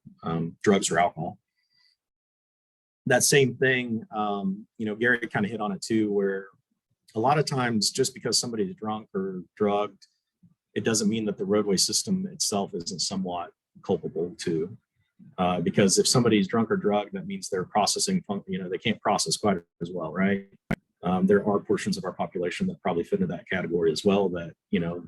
[SPEAKER 7] drugs or alcohol. That same thing, Gary kind of hit on it too, where a lot of times just because somebody's drunk or drugged, it doesn't mean that the roadway system itself isn't somewhat culpable too. Because if somebody's drunk or drugged, that means they're processing, they can't process quite as well, right? There are portions of our population that probably fit into that category as well, that,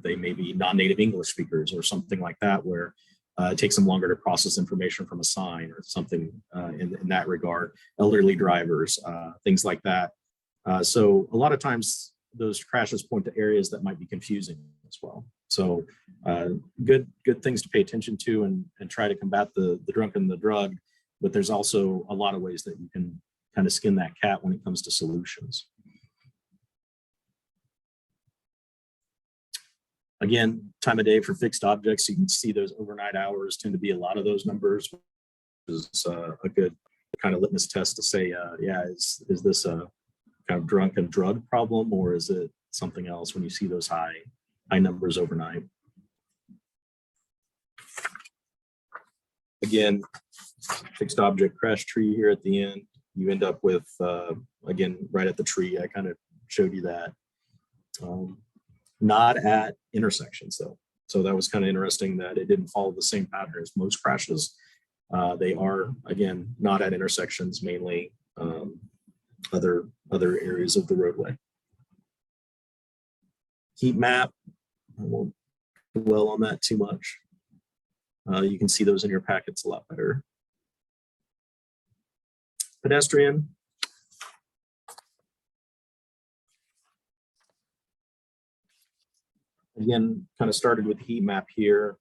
[SPEAKER 7] they may be non-native English speakers or something like that, where it takes them longer to process information from a sign or something in that regard. Elderly drivers, things like that. So a lot of times those crashes point to areas that might be confusing as well. So good things to pay attention to and try to combat the drunk and the drug. But there's also a lot of ways that you can kind of skin that cat when it comes to solutions. Again, time of day for fixed objects, you can see those overnight hours tend to be a lot of those numbers, which is a good kind of litmus test to say, is this a kind of drunk and drug problem, or is it something else when you see those high numbers overnight? Again, fixed object crash tree here at the end, you end up with, again, right at the tree, I kind of showed you that. Not at intersections though. So that was kind of interesting that it didn't follow the same pattern as most crashes. They are, again, not at intersections, mainly other areas of the roadway. Heat map, I won't dwell on that too much. You can see those in your packets a lot better. Pedestrian. Again, kind of started with the heat map here.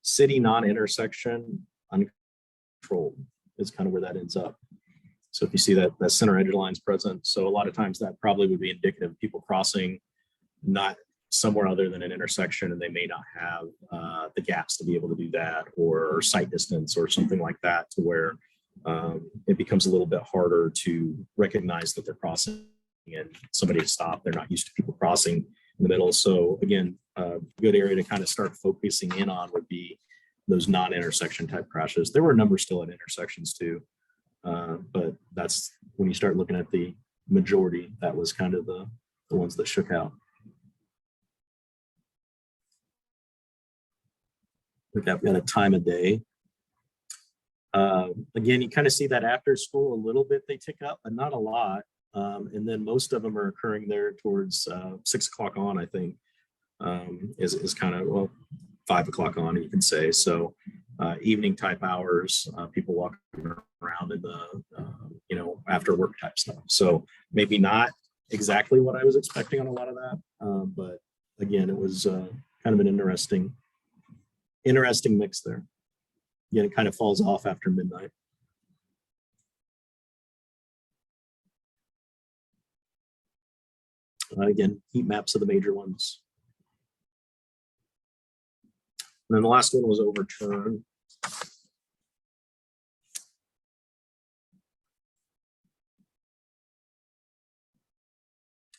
[SPEAKER 7] City non-intersection uncontrolled is kind of where that ends up. So if you see that center edge line's present, so a lot of times that probably would be indicative of people crossing not somewhere other than an intersection, and they may not have the gaps to be able to do that, or sight distance or something like that, to where it becomes a little bit harder to recognize that they're crossing and somebody to stop. They're not used to people crossing in the middle. So again, a good area to kind of start focusing in on would be those non-intersection type crashes. There were numbers still at intersections too, but that's when you start looking at the majority, that was kind of the ones that shook out. I think I've got a time of day. Again, you kind of see that after school a little bit, they tick up, but not a lot. And then most of them are occurring there towards 6 o'clock on, I think, is kind of, well, 5 o'clock on, you can say. So evening type hours, people walking around in the, after work type stuff. So maybe not exactly what I was expecting on a lot of that. But again, it was kind of an interesting mix there. Again, it kind of falls off after midnight. Again, heat maps of the major ones. And then the last one was overturned.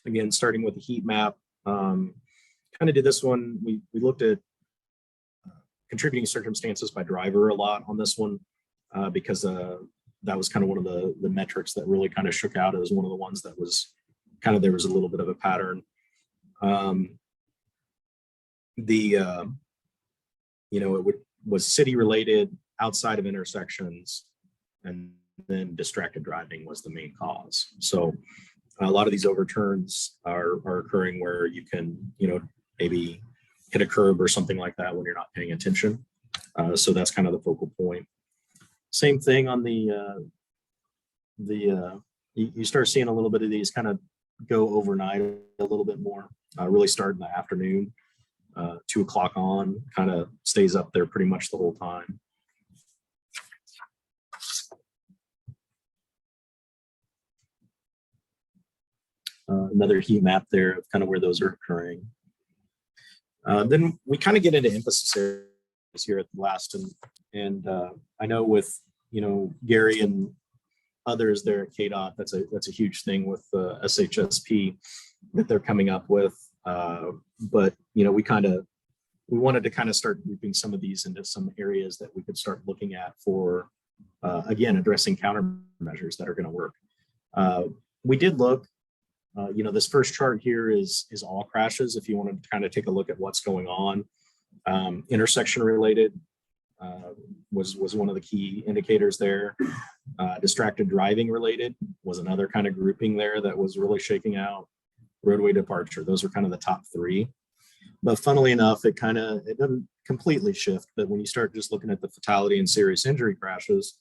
[SPEAKER 7] Again, starting with the heat map, kind of did this one. We looked at contributing circumstances by driver a lot on this one, because that was kind of one of the metrics that really kind of shook out as one of the ones that was kind of, there was a little bit of a pattern. It was city related outside of intersections, and then distracted driving was the main cause. So a lot of these overturns are occurring where you can, maybe hit a curb or something like that when you're not paying attention. So that's kind of the focal point. Same thing on you start seeing a little bit of these kind of go overnight a little bit more, really start in the afternoon. 2 o'clock on, kind of stays up there pretty much the whole time. Another heat map there of kind of where those are occurring. Then we kind of get into emphasis areas here at the last, and I know with Gary and others there at KDOT, that's a huge thing with SHSP that they're coming up with. But we wanted to kind of start grouping some of these into some areas that we could start looking at for again addressing countermeasures that are going to work. We did look. This first chart here is all crashes. If you wanted to kind of take a look at what's going on, intersection related was one of the key indicators there. Distracted driving related was another kind of grouping there that was really shaking out. Roadway departure, those are kind of the top 3. But funnily enough, it doesn't completely shift. But when you start just looking at the fatality and serious injury crashes,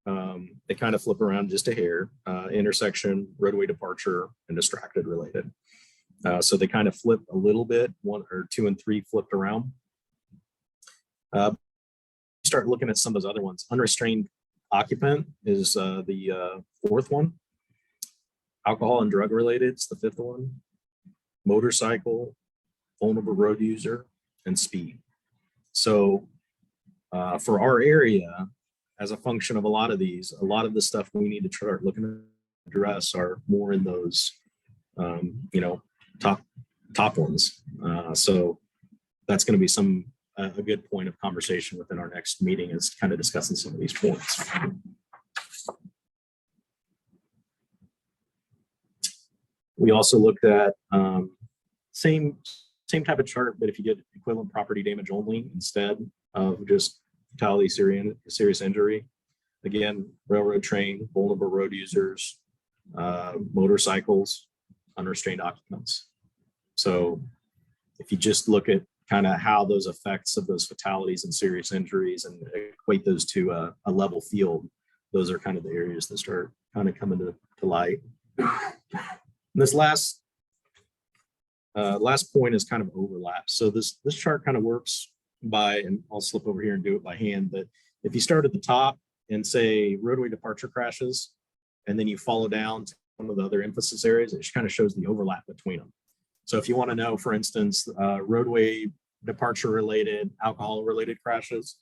[SPEAKER 7] they kind of flip around just a hair. Intersection, roadway departure, and distracted related. So they kind of flip a little bit. 1 or 2 and 3 flipped around. Start looking at some of those other ones. Unrestrained occupant is the 4th one. Alcohol and drug related is the 5th one. Motorcycle, vulnerable road user, and speed. So for our area, as a function of a lot of the stuff we need to start looking to address are more in those, top ones. So that's going to be a good point of conversation within our next meeting, is kind of discussing some of these points. We also looked at same type of chart, but if you get equivalent property damage only instead of just fatality, serious injury. Again, railroad train, vulnerable road users, motorcycles, unrestrained occupants. So if you just look at kind of how those effects of those fatalities and serious injuries and equate those to a level field, those are kind of the areas that start kind of coming to light. And this last point is kind of overlap. So this chart kind of works by, and I'll slip over here and do it by hand, but if you start at the top and say roadway departure crashes, and then you follow down to one of the other emphasis areas, it just kind of shows the overlap between them. So if you want to know, for instance, roadway departure related, alcohol related crashes,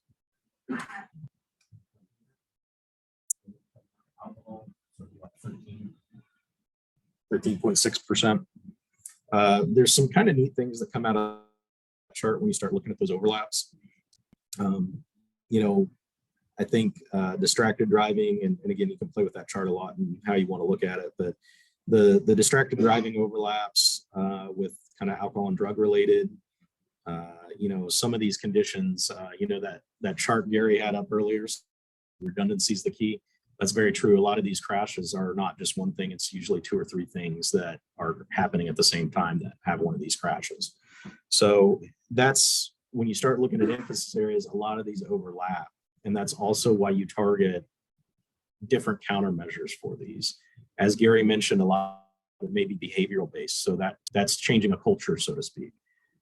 [SPEAKER 7] 13.6%. There's some kind of neat things that come out of the chart when you start looking at those overlaps. I think distracted driving, and again, you can play with that chart a lot and how you want to look at it, but the distracted driving overlaps with kind of alcohol and drug related. Some of these conditions, that chart Gary had up earlier, redundancy is the key. That's very true. A lot of these crashes are not just one thing. It's usually 2 or 3 things that are happening at the same time that have one of these crashes. So that's when you start looking at emphasis areas, a lot of these overlap. And that's also why you target different countermeasures for these. As Gary mentioned, a lot of it may be behavioral based. So that's changing a culture, so to speak.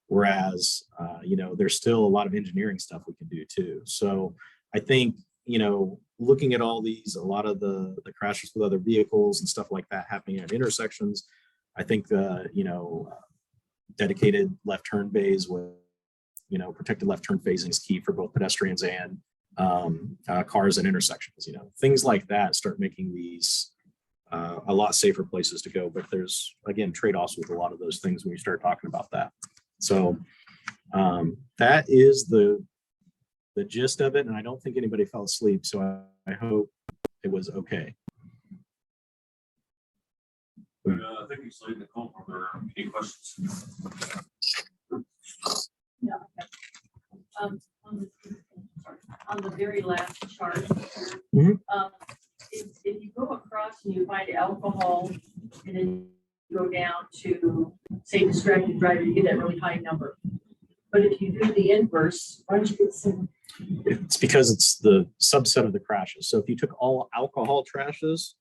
[SPEAKER 7] Whereas, there's still a lot of engineering stuff we can do too. So I think, looking at all these, a lot of the crashes with other vehicles and stuff like that happening at intersections, I think dedicated left turn bays with, protected left turn phasing is key for both pedestrians and cars and intersections. Things like that start making these a lot safer places to go. But there's, again, trade-offs with a lot of those things when you start talking about that. So that is the gist of it. And I don't think anybody fell asleep. So I hope it was okay.
[SPEAKER 1] Thank you, Slade. Nicole, are there any questions?
[SPEAKER 8] Yeah. On the very last chart, if you go across and you find alcohol and then you go down to, say, distracted driver, you get that really high number. But if you do the inverse, why don't you get some?
[SPEAKER 7] It's because it's the subset of the crashes. So if you took all alcohol crashes,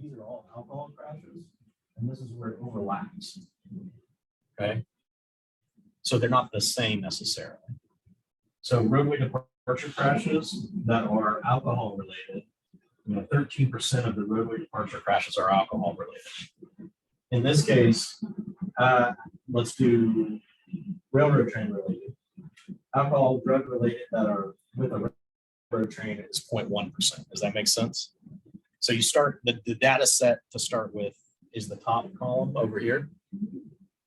[SPEAKER 7] these are all alcohol crashes, and this is where it overlaps. Okay. So they're not the same necessarily. So roadway departure crashes that are alcohol related, 13% of the roadway departure crashes are alcohol related. In this case, let's do railroad train related. Alcohol, drug related that are with a railroad train is 0.1%. Does that make sense? So you start, the data set to start with is the top column over here.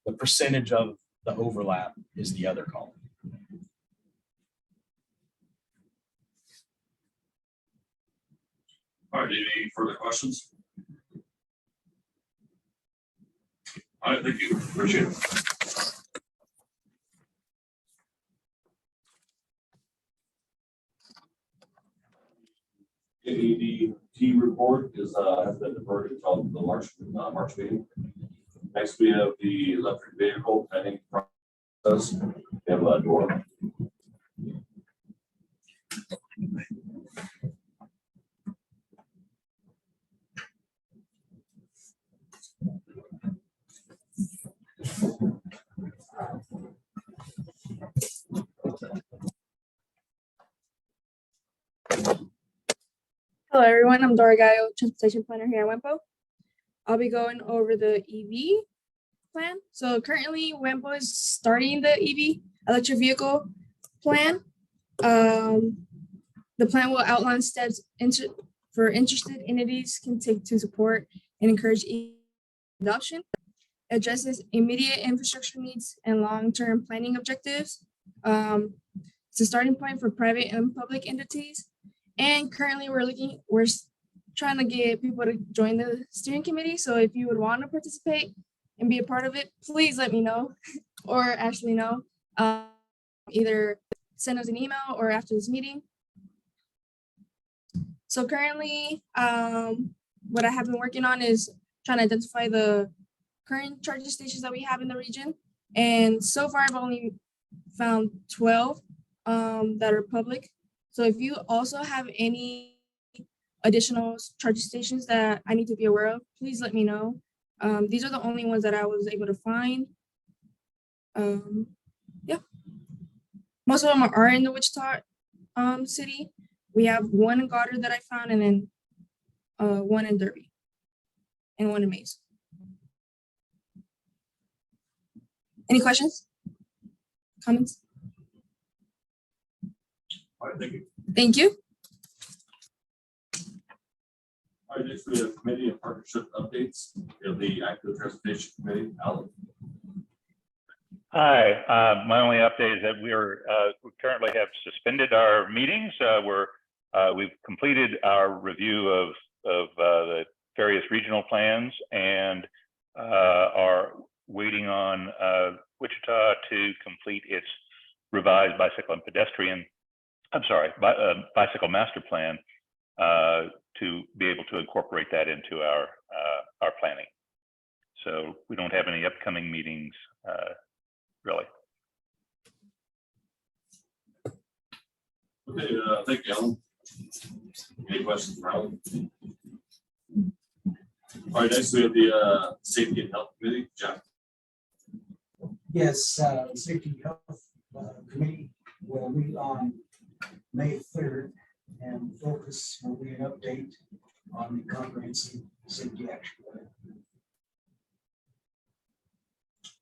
[SPEAKER 7] The percentage of the overlap is the other column.
[SPEAKER 1] All right, any further questions? All right, thank you. Appreciate it. AEDT report is has been deferred until the March meeting. Next, we have the electric vehicle pending process. We have a door.
[SPEAKER 9] Hello, everyone. I'm Dora Gallo, Transportation Planner here at WEMPO. I'll be going over the EV plan. So currently, WEMPO is starting the EV, electric vehicle plan. The plan will outline steps for interested entities can take to support and encourage EV adoption, addresses immediate infrastructure needs and long-term planning objectives. It's a starting point for private and public entities. And currently we're trying to get people to join the steering committee. So if you would want to participate and be a part of it, please let me know or actually know. Either send us an email or after this meeting. So currently, what I have been working on is trying to identify the current charging stations that we have in the region. And so far, I've only found 12 that are public. So if you also have any additional charging stations that I need to be aware of, please let me know. These are the only ones that I was able to find. Yeah, most of them are in the Wichita city. We have one in Goddard that I found, and then one in Derby, and one in Mays. Any questions? Comments?
[SPEAKER 1] All right, thank you.
[SPEAKER 9] Thank you.
[SPEAKER 1] All right, next we have committee and partnership updates. We have the active transportation committee. Alan.
[SPEAKER 10] Hi, my only update is that we currently have suspended our meetings. We've completed our review of the various regional plans and are waiting on Wichita to complete its revised bicycle master plan to be able to incorporate that into our planning. So we don't have any upcoming meetings really.
[SPEAKER 1] Okay, thank you, Alan. Any questions for Alan? All right, next we have the safety and health committee. Jack.
[SPEAKER 2] Yes, Safety and Health Committee will meet on May 3rd, and focus will be an update on the comprehensive safety action plan.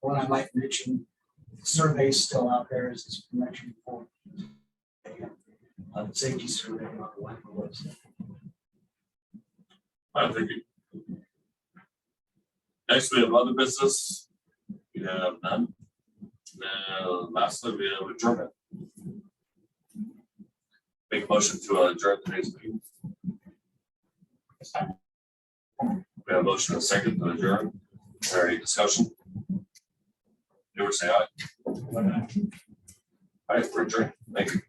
[SPEAKER 2] What I might mention, survey still out there, as mentioned before. The safety survey on the website.
[SPEAKER 1] All right, thank you. Next, we have other business. We have none. Lastly, we have adjournment. Make a motion to adjourn today's meeting. We have a motion and a second to adjourn. Is there any discussion? Favor say aye. All right, we're adjourned. Thank you.